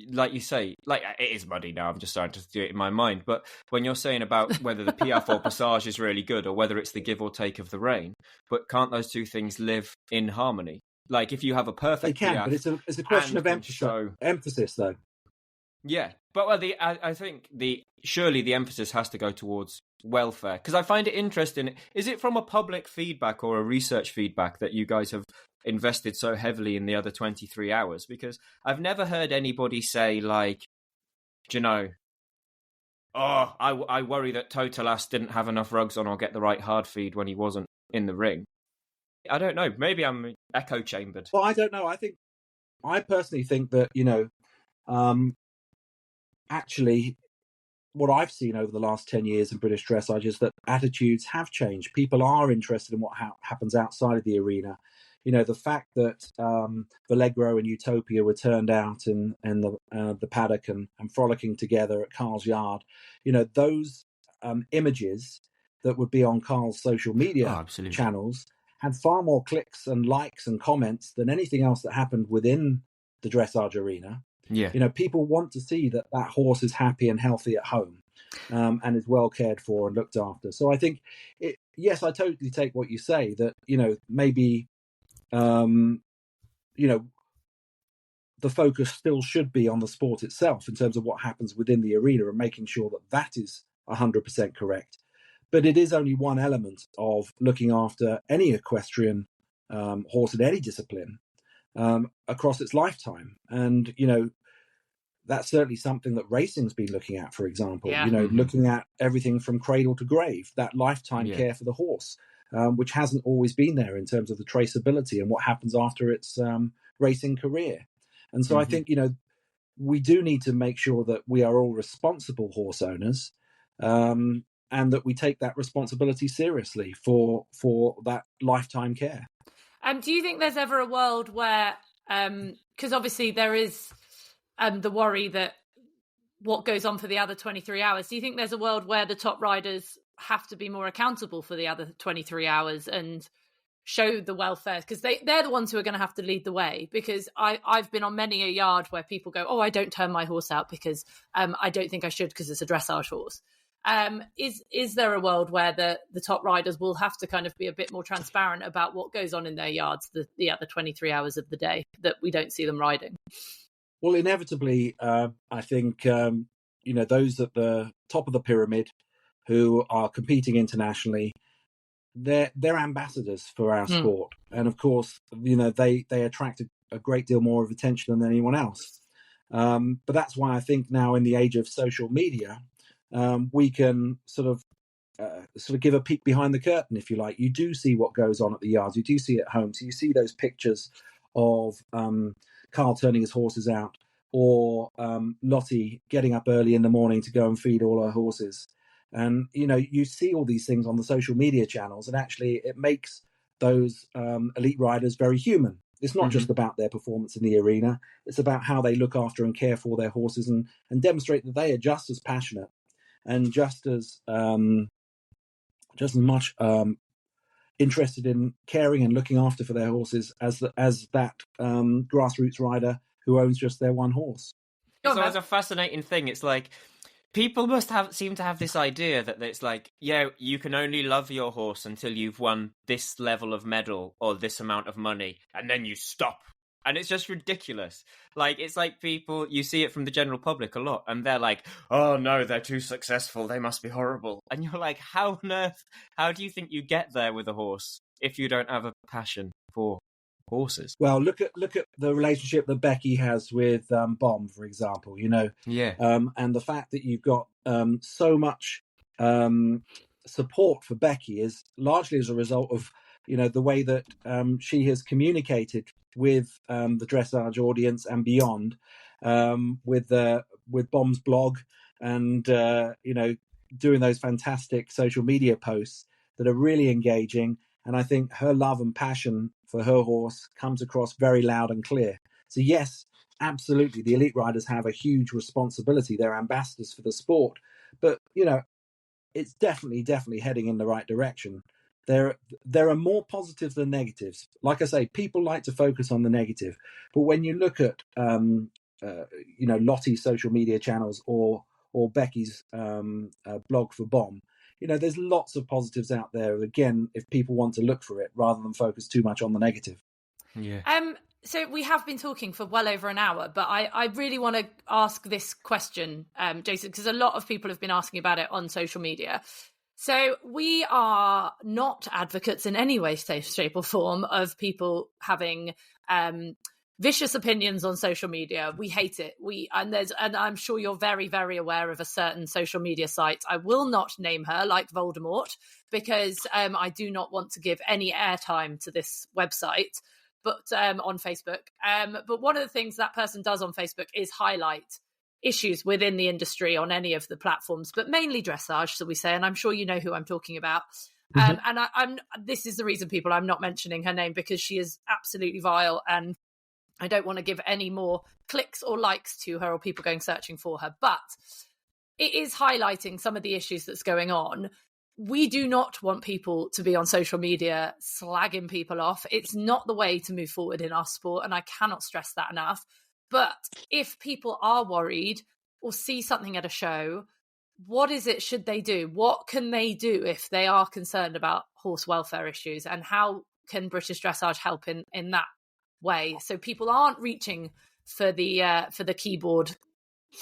like you say, like, it is muddy now, I'm just starting to do it in my mind, but when you're saying about whether the piaffe or passage is really good or whether it's the give or take of the rein, but can't those two things live in harmony? Like, if you have a perfect piaffe, but it's a question of emphasis, though. Yeah, but I think surely the emphasis has to go towards welfare, because I find it interesting. Is it from a public feedback or a research feedback that you guys have invested so heavily in the other 23 hours? Because I've never heard anybody say, like, I worry that Totalas didn't have enough rugs on or get the right hard feed when he wasn't in the ring. I don't know. Maybe I'm echo chambered. Well, I don't know. I personally think that, actually, what I've seen over the last 10 years in British dressage is that attitudes have changed. People are interested in what happens outside of the arena. The fact that Vallegro and Utopia were turned out in the paddock and frolicking together at Carl's yard, those images that would be on Carl's social media channels had far more clicks and likes and comments than anything else that happened within the dressage arena. Yeah. People want to see that horse is happy and healthy at home, and is well cared for and looked after. So I think, yes, I totally take what you say, that, maybe, the focus still should be on the sport itself in terms of what happens within the arena and making sure that is 100% correct. But it is only one element of looking after any equestrian horse in any discipline across its lifetime. And, that's certainly something that racing's been looking at, for example, looking at everything from cradle to grave, that lifetime care for the horse, which hasn't always been there in terms of the traceability and what happens after its racing career. And so I think, we do need to make sure that we are all responsible horse owners, and that we take that responsibility seriously for that lifetime care. Do you think there's ever a world where, because obviously there is the worry that what goes on for the other 23 hours, do you think there's a world where the top riders have to be more accountable for the other 23 hours and show the welfare? Because they're the ones who are going to have to lead the way. Because I've been on many a yard where people go, oh, I don't turn my horse out because I don't think I should because it's a dressage horse. Is there a world where the top riders will have to kind of be a bit more transparent about what goes on in their yards the other 23 hours of the day that we don't see them riding? Well, inevitably, I think, those at the top of the pyramid who are competing internationally, they're ambassadors for our sport. And of course, they attract a great deal more of attention than anyone else. But that's why I think now in the age of social media, we can sort of give a peek behind the curtain, if you like. You do see what goes on at the yards. You do see it at home. So you see those pictures of Carl turning his horses out, or Lottie getting up early in the morning to go and feed all her horses. And, you see all these things on the social media channels, and actually it makes those elite riders very human. It's not just about their performance in the arena. It's about how they look after and care for their horses and demonstrate that they are just as passionate and just as much interested in caring and looking after for their horses as that grassroots rider who owns just their one horse. It's always a fascinating thing. It's like people seem to have this idea that it's like, yeah, you can only love your horse until you've won this level of medal or this amount of money, and then you stop. And it's just ridiculous. Like, it's like people, you see it from the general public a lot, and they're like, oh no, they're too successful, they must be horrible. And you're like, how on earth, how do you think you get there with a horse if you don't have a passion for horses? Well, look at the relationship that Becky has with Bomb, for example, Yeah. And the fact that you've got so much support for Becky is largely as a result of, the way that she has communicated with the dressage audience and beyond, with Bomb's blog and, doing those fantastic social media posts that are really engaging. And I think her love and passion for her horse comes across very loud and clear. So yes, absolutely, the elite riders have a huge responsibility. They're ambassadors for the sport. But, it's definitely heading in the right direction. There are more positives than negatives. Like I say, people like to focus on the negative. But when you look at, Lottie's social media channels or Becky's blog for Bomb, there's lots of positives out there, again, if people want to look for it rather than focus too much on the negative. Yeah. So we have been talking for well over an hour, but I really want to ask this question, Jason, because a lot of people have been asking about it on social media. So we are not advocates in any way, shape or form of people having vicious opinions on social media. We hate it. And I'm sure you're very, very aware of a certain social media site. I will not name her, like Voldemort, because I do not want to give any airtime to this website, but on Facebook. But one of the things that person does on Facebook is highlight issues within the industry on any of the platforms, but mainly dressage, so we say, and I'm sure you know who I'm talking about. And this is the reason, people, I'm not mentioning her name, because she is absolutely vile, and I don't want to give any more clicks or likes to her or people going searching for her. But it is highlighting some of the issues that's going on. We do not want people to be on social media slagging people off. It's not the way to move forward in our sport, and I cannot stress that enough. But if people are worried or see something at a show, what is it should they do? What can they do if they are concerned about horse welfare issues? And how can British Dressage help in that way, so people aren't reaching for the keyboard?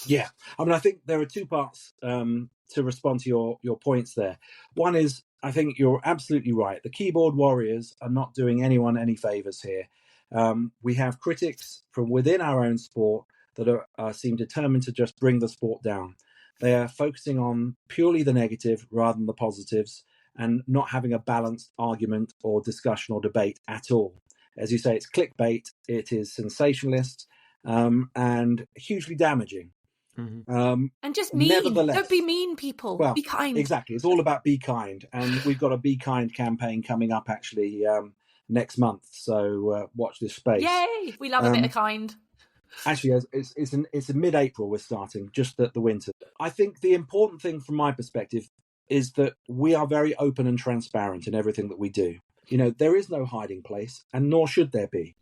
Yeah, I mean, I think there are two parts to respond to your points there. One is, I think you're absolutely right. The keyboard warriors are not doing anyone any favors here. We have critics from within our own sport that seem determined to just bring the sport down. They are focusing on purely the negative rather than the positives, and not having a balanced argument or discussion or debate at all. As you say, it's clickbait, it is sensationalist, and hugely damaging. And just mean. Nevertheless, Don't be mean, people. Well, be kind. Exactly. It's all about be kind. And we've got a Be Kind campaign coming up actually next month. So watch this space. Yay! We love a bit of kind. Actually, it's in mid-April we're starting, just at the winter. I think the important thing from my perspective is that we are very open and transparent in everything that we do. There is no hiding place, and nor should there be.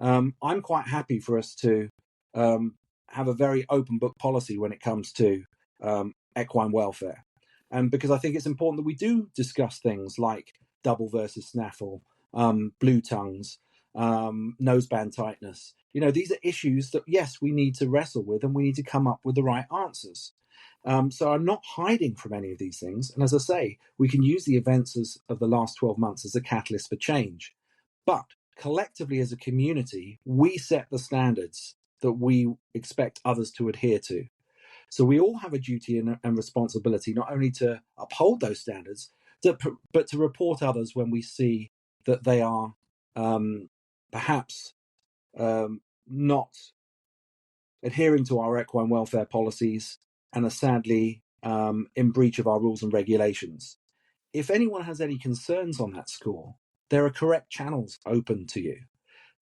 I'm quite happy for us to have a very open book policy when it comes to equine welfare. And because I think it's important that we do discuss things like double versus snaffle, blue tongues, noseband tightness. These are issues that, yes, we need to wrestle with, and we need to come up with the right answers. So I'm not hiding from any of these things. And as I say, we can use the events of the last 12 months as a catalyst for change. But collectively as a community, we set the standards that we expect others to adhere to. So we all have a duty and responsibility not only to uphold those standards, but to report others when we see that they are perhaps not adhering to our equine welfare policies and are sadly in breach of our rules and regulations. If anyone has any concerns on that score, there are correct channels open to you.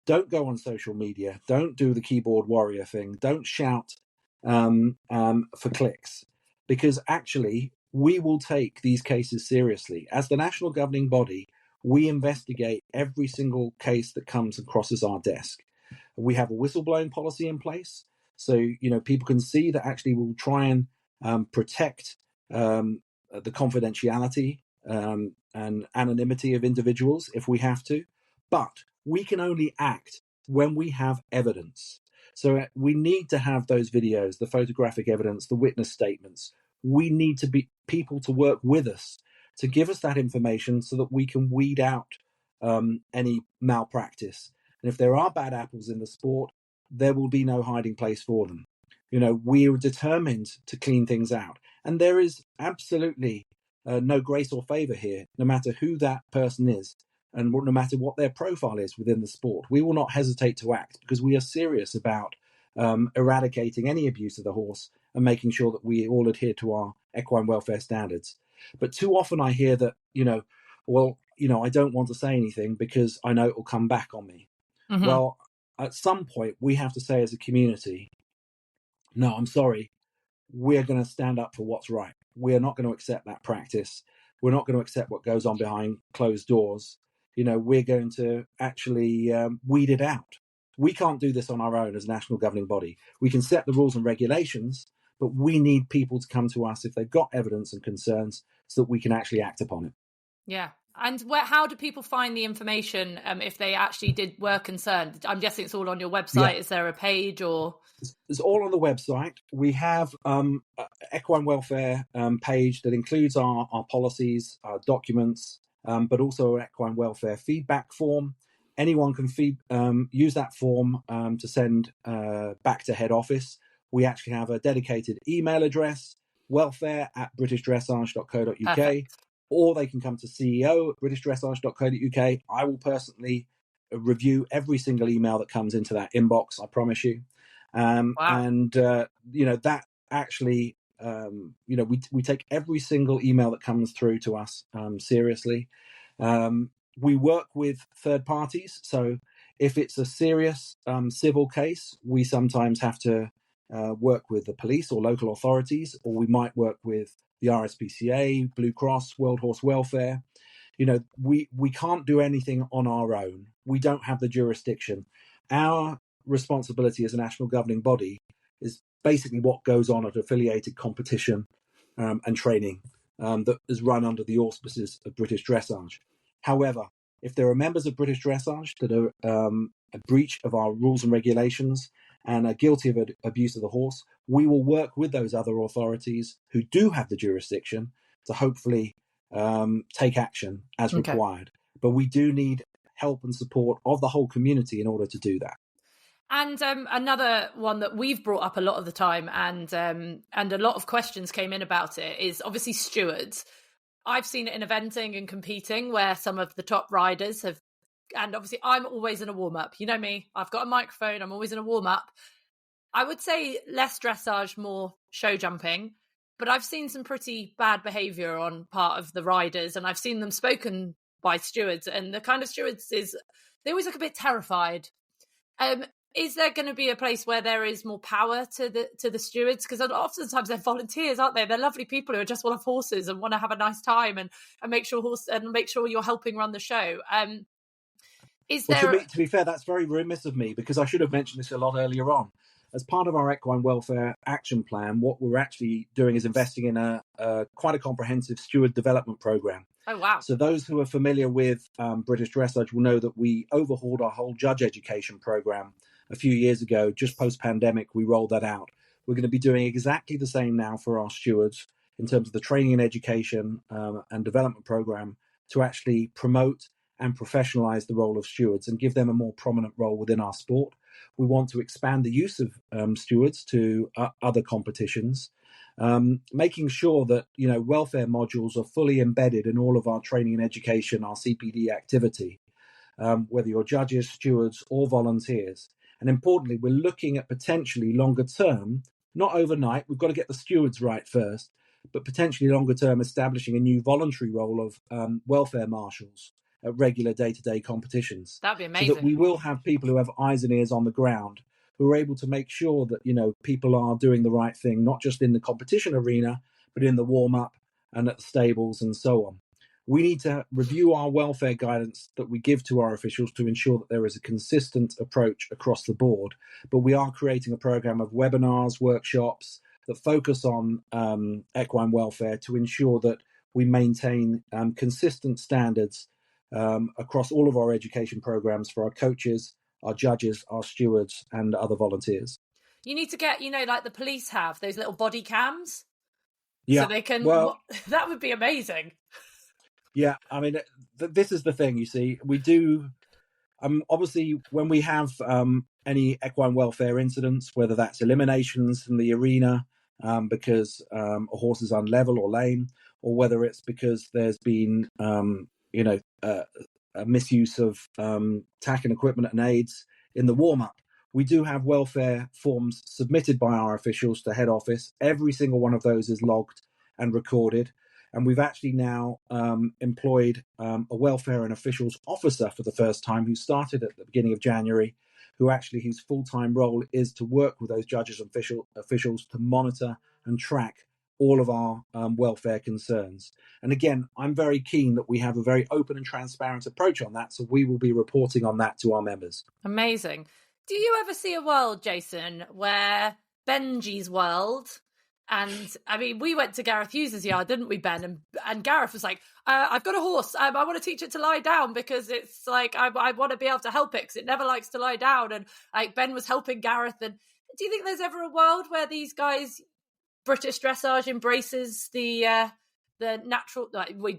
Don't go on social media. Don't do the keyboard warrior thing. Don't shout for clicks, because actually we will take these cases seriously. As the national governing body, we investigate every single case that comes and crosses our desk. We have a whistleblowing policy in place, so people can see that actually we'll try and protect the confidentiality and anonymity of individuals if we have to, but we can only act when we have evidence. So we need to have those videos, the photographic evidence, the witness statements. We need to be people to work with us to give us that information so that we can weed out any malpractice. And if there are bad apples in the sport, there will be no hiding place for them. We are determined to clean things out. And there is absolutely no grace or favor here, no matter who that person is and no matter what their profile is within the sport. We will not hesitate to act because we are serious about eradicating any abuse of the horse and making sure that we all adhere to our equine welfare standards. But too often I hear that, I don't want to say anything because I know it will come back on me. Mm-hmm. Well, at some point we have to say as a community, no, I'm sorry, we're going to stand up for what's right. We're not going to accept that practice. We're not going to accept what goes on behind closed doors. We're going to actually weed it out. We can't do this on our own as a national governing body. We can set the rules and regulations, but we need people to come to us if they've got evidence and concerns so that we can actually act upon it. Yeah. And how do people find the information if they actually were concerned? I'm guessing it's all on your website. Yeah. Is there a page or? It's all on the website. We have an equine welfare page that includes our policies, our documents, but also an equine welfare feedback form. Anyone can use that form to send back to head office. We actually have a dedicated email address, welfare@britishdressage.co.uk. Perfect. Or they can come to CEO at britishdressage.co.uk. I will personally review every single email that comes into that inbox, I promise you. Wow. And, that actually, we take every single email that comes through to us seriously. We work with third parties. So if it's a serious civil case, we sometimes have to work with the police or local authorities, or we might work with the RSPCA, Blue Cross, World Horse Welfare. We can't do anything on our own. We don't have the jurisdiction. Our responsibility as a national governing body is basically what goes on at affiliated competition and training that is run under the auspices of British Dressage. However, if there are members of British Dressage that are a breach of our rules and regulations and are guilty of abuse of the horse, we will work with those other authorities who do have the jurisdiction to hopefully take action as required. But we do need help and support of the whole community in order to do that. And another one that we've brought up a lot of the time, and a lot of questions came in about it, is obviously stewards. I've seen it in eventing and competing where some of the top riders have, and obviously I'm always in a warm-up. You know me, I've got a microphone, I'm always in a warm-up. I would say less dressage, more show jumping. But I've seen some pretty bad behaviour on part of the riders, and I've seen them spoken by stewards. And the kind of stewards is they always look a bit terrified. Is there going to be a place where there is more power to the stewards? Because oftentimes they're volunteers, aren't they? They're lovely people who just want to have horses and want to have a nice time and make sure you're helping run the show. To be fair, that's very remiss of me, because I should have mentioned this a lot earlier on. As part of our equine welfare action plan, what we're actually doing is investing in quite a comprehensive steward development program. Oh, wow. So those who are familiar with British Dressage will know that we overhauled our whole judge education program a few years ago. Just post-pandemic, we rolled that out. We're going to be doing exactly the same now for our stewards in terms of the training and education and development program to actually promote and professionalize the role of stewards and give them a more prominent role within our sport. We want to expand the use of stewards to other competitions, making sure that welfare modules are fully embedded in all of our training and education, our CPD activity, whether you're judges, stewards, or volunteers. And importantly, we're looking at potentially longer term, not overnight. We've got to get the stewards right first, but potentially longer term, establishing a new voluntary role of welfare marshals at regular day-to-day competitions. That'd be amazing. So that we will have people who have eyes and ears on the ground, who are able to make sure that, people are doing the right thing, not just in the competition arena, but in the warm-up and at the stables and so on. We need to review our welfare guidance that we give to our officials to ensure that there is a consistent approach across the board. But we are creating a program of webinars, workshops that focus on equine welfare to ensure that we maintain consistent standards across all of our education programs for our coaches, our judges, our stewards, and other volunteers. You need to get, like the police have those little body cams. Yeah. So they can, that would be amazing. Yeah. I mean, this is the thing, you see, we do, obviously when we have any equine welfare incidents, whether that's eliminations from the arena because a horse is unlevel or lame, or whether it's because there's been, a misuse of tack and equipment and aids in the warm-up. We do have welfare forms submitted by our officials to head office. Every single one of those is logged and recorded. And we've actually now employed a welfare and officials officer for the first time, who started at the beginning of January, whose full-time role is to work with those judges and officials to monitor and track all of our welfare concerns. And again, I'm very keen that we have a very open and transparent approach on that. So we will be reporting on that to our members. Amazing. Do you ever see a world, Jason, where Benji's world, and I mean, we went to Gareth Hughes' yard, didn't we, Ben? And Gareth was like, I've got a horse. I want to teach it to lie down because it's like, I want to be able to help it because it never likes to lie down. And like Ben was helping Gareth. And do you think there's ever a world where these guys, British Dressage, embraces the natural,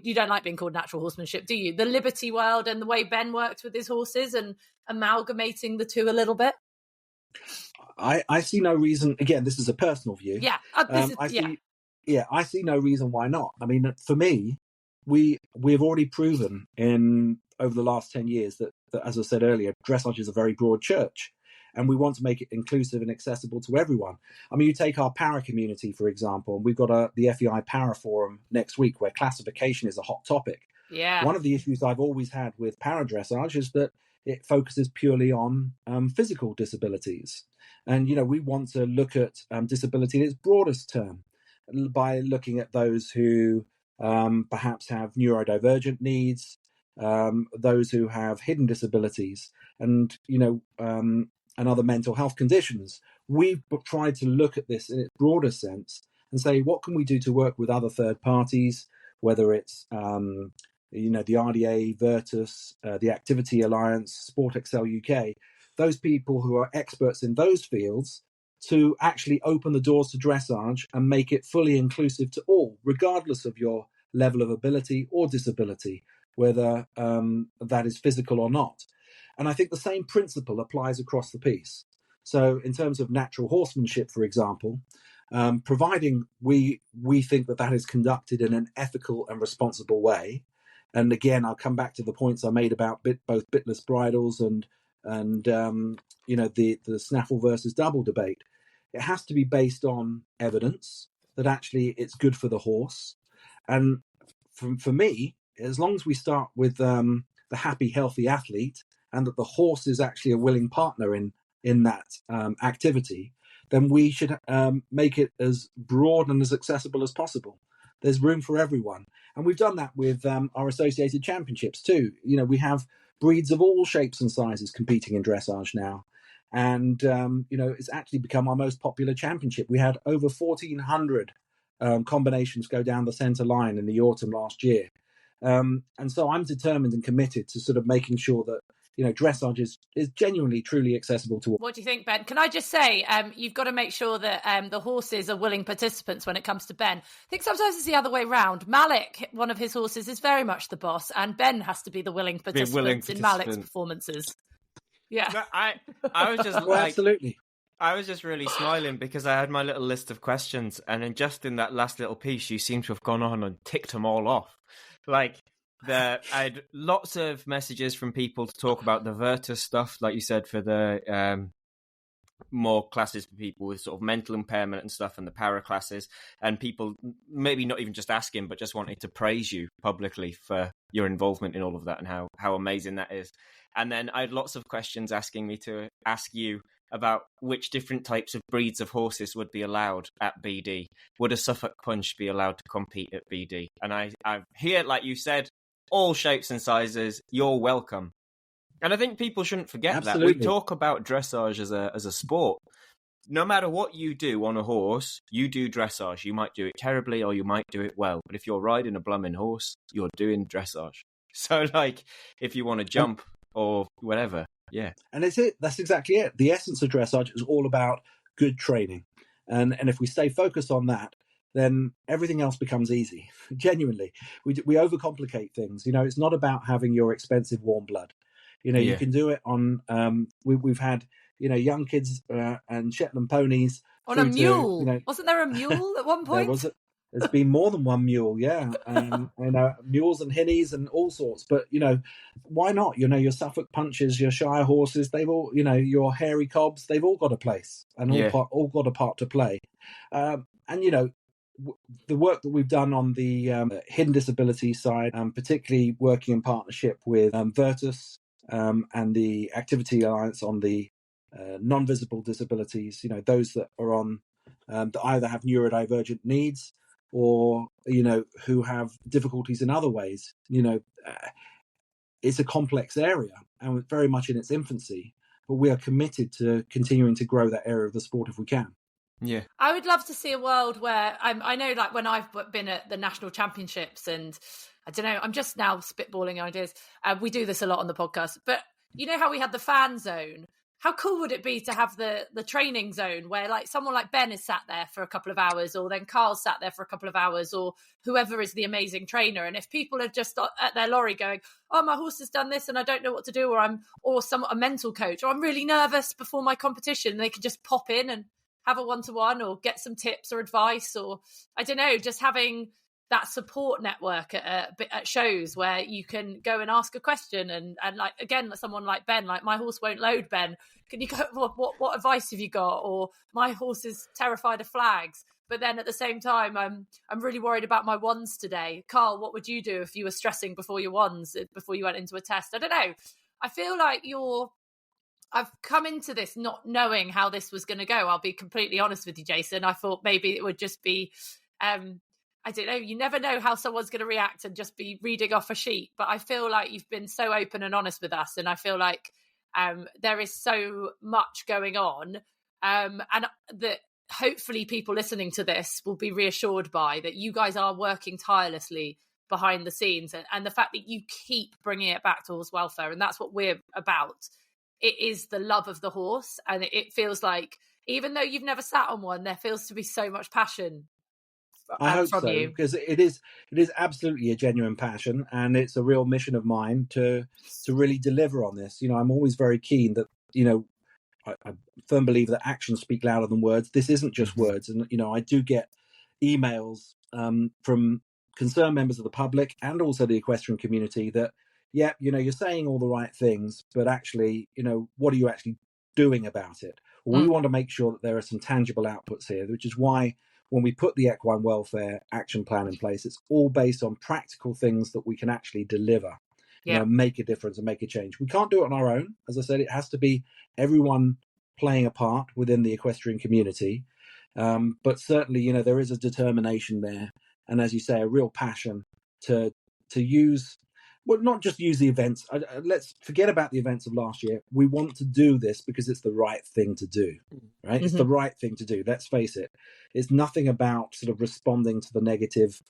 you don't like being called natural horsemanship, do you? The liberty world and the way Ben works with his horses and amalgamating the two a little bit? I see no reason, again, this is a personal view. Yeah. I see no reason why not. I mean, for me, we've already proven over the last 10 years that, as I said earlier, dressage is a very broad church. And we want to make it inclusive and accessible to everyone. I mean, you take our para community, for example, and we've got the FEI Para Forum next week where classification is a hot topic. Yeah. One of the issues I've always had with para dressage is that it focuses purely on physical disabilities. And, we want to look at disability in its broadest term by looking at those who perhaps have neurodivergent needs, those who have hidden disabilities, and, and other mental health conditions. We've tried to look at this in its broader sense and say, what can we do to work with other third parties, whether it's, the RDA, Virtus, the Activity Alliance, Sport Excel UK, those people who are experts in those fields, to actually open the doors to dressage and make it fully inclusive to all, regardless of your level of ability or disability, whether that is physical or not. And I think the same principle applies across the piece. So in terms of natural horsemanship, for example, providing we think that is conducted in an ethical and responsible way. And again, I'll come back to the points I made about both bitless bridles and the snaffle versus double debate. it has to be based on evidence that actually it's good for the horse. And for me, as long as we start with the happy, healthy athlete, and that the horse is actually a willing partner in that activity, then we should make it as broad and as accessible as possible. There's room for everyone. And we've done that with our associated championships too. We have breeds of all shapes and sizes competing in dressage now. And, it's actually become our most popular championship. We had over 1,400 combinations go down the centre line in the autumn last year. And so I'm determined and committed to sort of making sure that dressage is genuinely, truly accessible to all. What do you think, Ben? Can I just say, you've got to make sure that the horses are willing participants when it comes to Ben. I think sometimes it's the other way round. Malik, one of his horses, is very much the boss, and Ben has to be the willing participant in Malik's performances. Yeah. No, I was just absolutely. I was just really smiling because I had my little list of questions, and then just in that last little piece, you seem to have gone on and ticked them all off. I had lots of messages from people to talk about the Virtus stuff, like you said, for the more classes for people with sort of mental impairment and stuff, and the para classes, and people maybe not even just asking, but just wanting to praise you publicly for your involvement in all of that and how amazing that is. And then I had lots of questions asking me to ask you about which different types of breeds of horses would be allowed at BD. Would a Suffolk Punch be allowed to compete at BD? And I hear, like you said, all shapes and sizes, you're welcome. And I think people shouldn't forget that. We talk about dressage as a sport. No matter what you do on a horse, you do dressage. You might do it terribly or you might do it well. But if you're riding a blooming horse, you're doing dressage. So, if you want to jump or whatever, yeah. And that's exactly it. The essence of dressage is all about good training. And if we stay focused on that, then everything else becomes easy. Genuinely, we overcomplicate things. It's not about having your expensive warm blood. You can do it on. We've had young kids and Shetland ponies on a mule. Wasn't there a mule at one point? There's been more than one mule, yeah. Mules and hinnies and all sorts. But why not? Your Suffolk Punches, your Shire horses, they've all, your hairy cobs, they've all got a place and all got a part to play. The work that we've done on the hidden disability side, particularly working in partnership with Virtus and the Activity Alliance on the non-visible disabilities, those that are on that either have neurodivergent needs or who have difficulties in other ways. It's a complex area and very much in its infancy, but we are committed to continuing to grow that area of the sport if we can. Yeah, I would love to see a world where I know, when I've been at the national championships, and I don't know, I'm just now spitballing ideas. We do this a lot on the podcast, but how we had the fan zone. How cool would it be to have the training zone where someone like Ben is sat there for a couple of hours, or then Carl's sat there for a couple of hours, or whoever is the amazing trainer. And if people are just at their lorry going, oh, my horse has done this and I don't know what to do, or a mental coach, or I'm really nervous before my competition, they could just pop in and have a one-to-one or get some tips or advice, or I don't know, just having that support network at shows where you can go and ask a question and again, someone like Ben, my horse won't load, Ben, can you go, what advice have you got? Or my horse is terrified of flags, but then at the same time I'm really worried about my wands today. Carl, what would you do if you were stressing before your wands, before you went into a test? I don't know, I feel like I've come into this not knowing how this was going to go. I'll be completely honest with you, Jason. I thought maybe it would just be, I don't know, you never know how someone's going to react and just be reading off a sheet. But I feel like you've been so open and honest with us. And I feel like there is so much going on. And that hopefully people listening to this will be reassured by that you guys are working tirelessly behind the scenes. And the fact that you keep bringing it back to horse welfare. And that's what we're about. It is the love of the horse. And it feels like, even though you've never sat on one, there feels to be so much passion I hope from so, you. because it is absolutely a genuine passion, and it's a real mission of mine to really deliver on this. I'm always very keen that, I firmly believe that actions speak louder than words. This isn't just words. And, I do get emails from concerned members of the public and also the equestrian community that, you're saying all the right things, but actually, what are you actually doing about it? We want to make sure that there are some tangible outputs here, which is why when we put the equine welfare action plan in place, it's all based on practical things that we can actually deliver, make a difference and make a change. We can't do it on our own. As I said, it has to be everyone playing a part within the equestrian community. But certainly, there is a determination there. And as you say, a real passion to use, well, not just use the events. Let's forget about the events of last year. We want to do this because it's the right thing to do, right? Mm-hmm. It's the right thing to do. Let's face it. It's nothing about sort of responding to the negative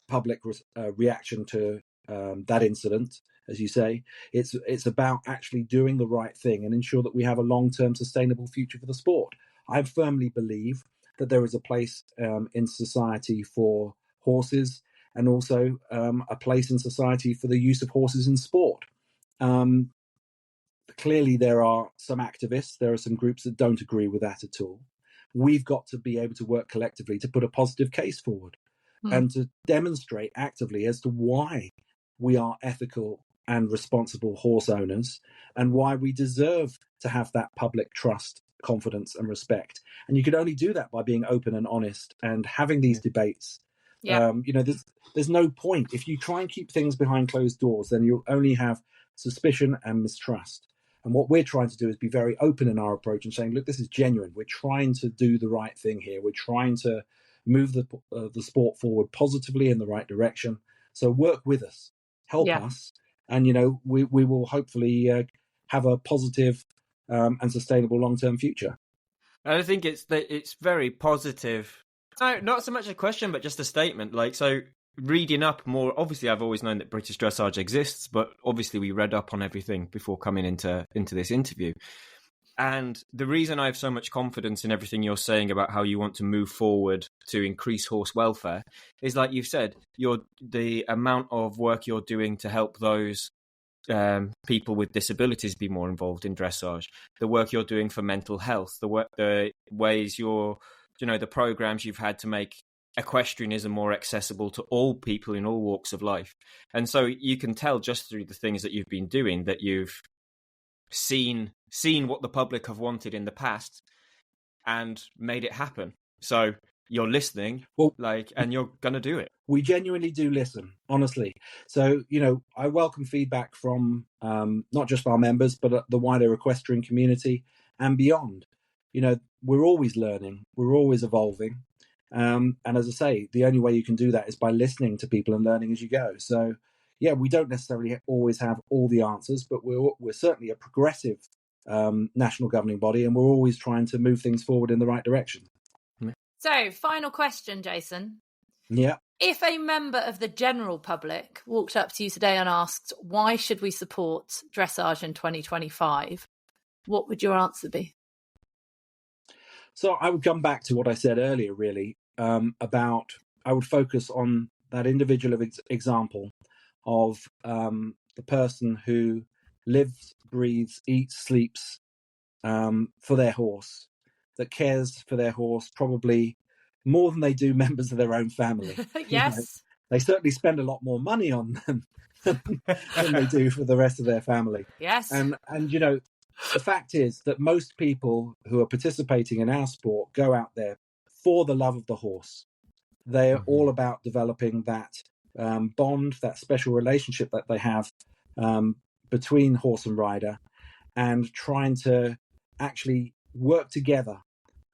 public reaction to that incident, as you say. It's about actually doing the right thing and ensure that we have a long-term sustainable future for the sport. I firmly believe that there is a place in society for horses, and also a place in society for the use of horses in sport. Clearly, there are some activists, there are some groups that don't agree with that at all. We've got to be able to work collectively to put a positive case forward and to demonstrate actively as to why we are ethical and responsible horse owners and why we deserve to have that public trust, confidence and respect. And you can only do that by being open and honest and having these debates. There's no point. If you try and keep things behind closed doors, then you'll only have suspicion and mistrust. And what we're trying to do is be very open in our approach and saying, look, this is genuine. We're trying to do the right thing here. We're trying to move the sport forward positively in the right direction. So work with us, help us, and we will hopefully have a positive and sustainable long-term future. I think it's very positive. No, not so much a question, but just a statement. So reading up more, obviously I've always known that British Dressage exists, but obviously we read up on everything before coming into this interview. And the reason I have so much confidence in everything you're saying about how you want to move forward to increase horse welfare is, like you've said, the amount of work you're doing to help those people with disabilities be more involved in dressage, the work you're doing for mental health, the ways you're, the programs you've had to make equestrianism more accessible to all people in all walks of life. And so you can tell just through the things that you've been doing that you've seen what the public have wanted in the past and made it happen. So you're listening, and you're going to do it. We genuinely do listen, honestly. So, I welcome feedback from not just our members, but the wider equestrian community and beyond. We're always learning, we're always evolving. And as I say, the only way you can do that is by listening to people and learning as you go. So, we don't necessarily always have all the answers, but we're certainly a progressive national governing body, and we're always trying to move things forward in the right direction. So, final question, Jason. Yeah. If a member of the general public walked up to you today and asked, why should we support dressage in 2025? What would your answer be? So I would come back to what I said earlier, really, about I would focus on that individual example of the person who lives, breathes, eats, sleeps for their horse, that cares for their horse probably more than they do members of their own family. Yes. They certainly spend a lot more money on them than they do for the rest of their family. Yes. And the fact is that most people who are participating in our sport go out there for the love of the horse. They are all about developing that bond, that special relationship that they have between horse and rider, and trying to actually work together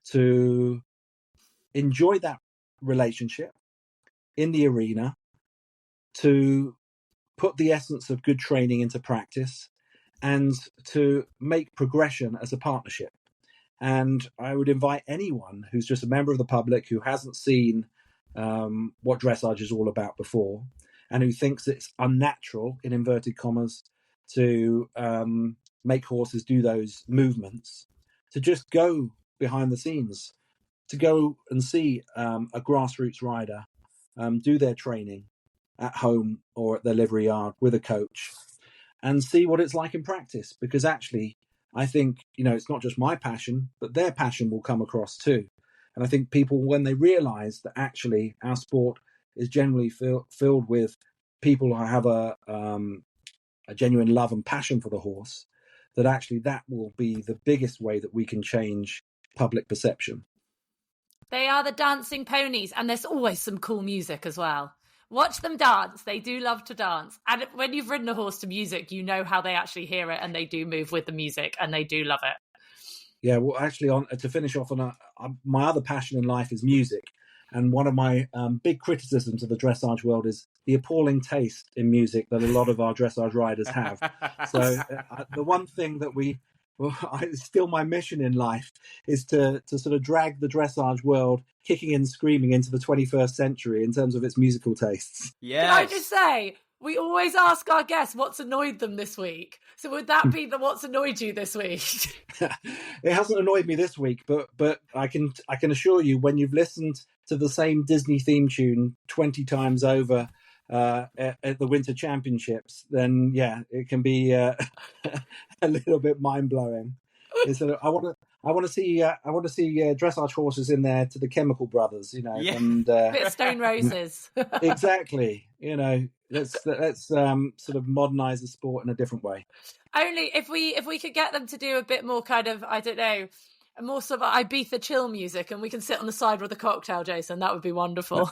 to enjoy that relationship in the arena, to put the essence of good training into practice, and to make progression as a partnership. And I would invite anyone who's just a member of the public who hasn't seen what dressage is all about before, and who thinks it's unnatural, in inverted commas, to make horses do those movements, to just go behind the scenes, to go and see a grassroots rider do their training at home or at their livery yard with a coach, and see what it's like in practice. Because actually, I think, it's not just my passion, but their passion will come across too. And I think people, when they realise that actually our sport is generally filled with people who have a genuine love and passion for the horse, that actually that will be the biggest way that we can change public perception. They are the dancing ponies, and there's always some cool music as well. Watch them dance. They do love to dance. And when you've ridden a horse to music, you know how they actually hear it, and they do move with the music, and they do love it. Yeah, well, actually, to finish off on my other passion in life is music. And one of my big criticisms of the dressage world is the appalling taste in music that a lot of our dressage riders have. So the one thing that it's still my mission in life is to sort of drag the dressage world kicking and screaming into the 21st century in terms of its musical tastes. Yes. Can I just say, we always ask our guests what's annoyed them this week. So would that be what's annoyed you this week? It hasn't annoyed me this week, but I can assure you, when you've listened to the same Disney theme tune 20 times over at the Winter Championships, then yeah, it can be a little bit mind blowing. I want to see dressage horses in there to the Chemical Brothers, you know, Yeah. A bit of Stone Roses. Exactly. You know, let's sort of modernize the sport in a different way. Only if we could get them to do a bit more kind of, I don't know, a more sort of Ibiza chill music, and we can sit on the side with a cocktail, Jason. That would be wonderful.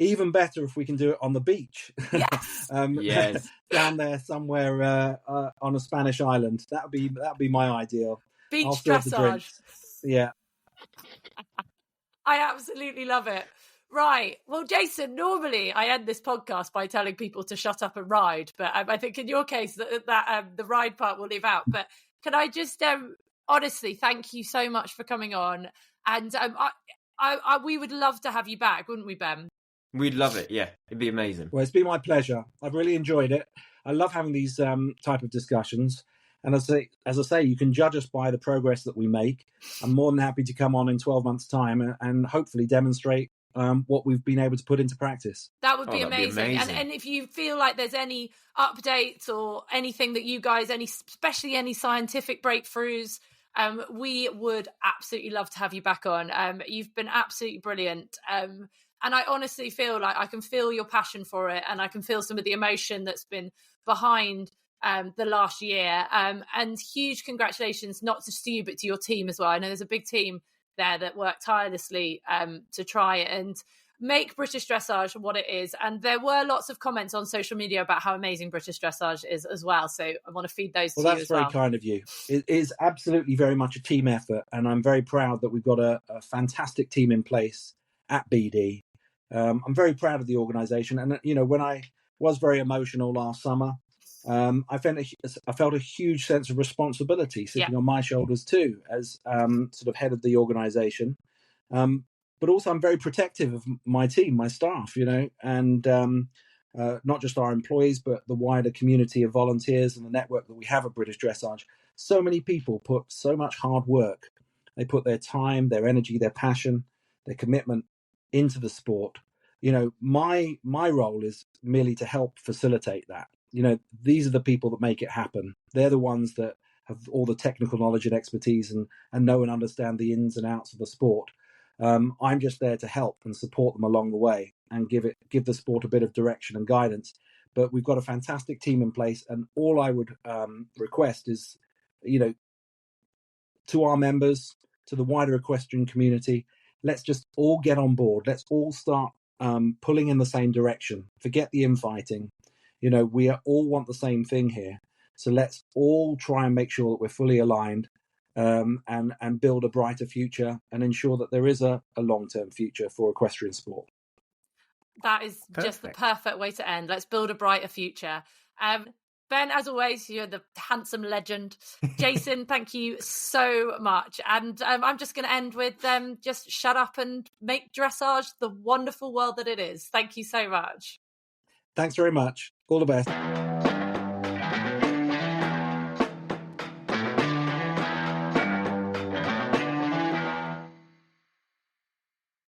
Even better if we can do it on the beach. Yes. Yes. Down there somewhere on a Spanish island. That'd be my ideal. Beach I'll serve the dressage. drinks. Yeah. I absolutely love it. Right. Well, Jason, normally I end this podcast by telling people to shut up and ride, but I think in your case that the ride part will leave out. But can I just honestly thank you so much for coming on, and we would love to have you back, wouldn't we, Ben? We'd love it. Yeah, it'd be amazing. Well, it's been my pleasure. I've really enjoyed it. I love having these type of discussions. And as I say, you can judge us by the progress that we make. I'm more than happy to come on in 12 months' time and hopefully demonstrate what we've been able to put into practice. That would be that'd be amazing. amazing. And if you feel like there's any updates or anything that you guys, especially any scientific breakthroughs, we would absolutely love to have you back on. You've been absolutely brilliant. And I honestly feel like I can feel your passion for it, and I can feel some of the emotion that's been behind the last year. And huge congratulations, not just to you, but to your team as well. I know there's a big team there that worked tirelessly to try and make British dressage what it is. And there were lots of comments on social media about how amazing British dressage is as well. So I want to feed those to you as well. Well, that's very kind of you. It is absolutely very much a team effort. And I'm very proud that we've got a fantastic team in place at BD. I'm very proud of the organisation. And, you know, when I was very emotional last summer, I felt a huge sense of responsibility sitting on my shoulders too, as sort of head of the organisation. But also I'm very protective of my team, my staff, you know, and not just our employees, but the wider community of volunteers and the network that we have at British Dressage. So many people put so much hard work. They put their time, their energy, their passion, their commitment into the sport. You know, my role is merely to help facilitate that. You know, these are the people that make it happen. They're the ones that have all the technical knowledge and expertise and know and understand the ins and outs of the sport. I'm just there to help and support them along the way and give the sport a bit of direction and guidance. But we've got a fantastic team in place, and all I would request is, you know, to our members, to the wider equestrian community, let's just all get on board. Let's all start pulling in the same direction. Forget the infighting. You know, we all want the same thing here. So let's all try and make sure that we're fully aligned and build a brighter future and ensure that there is a long-term future for equestrian sport. That is just the perfect way to end. Let's build a brighter future. Ben, as always, you're the handsome legend. Jason, thank you so much. And I'm just going to end with just shut up and make dressage the wonderful world that it is. Thank you so much. Thanks very much. All the best.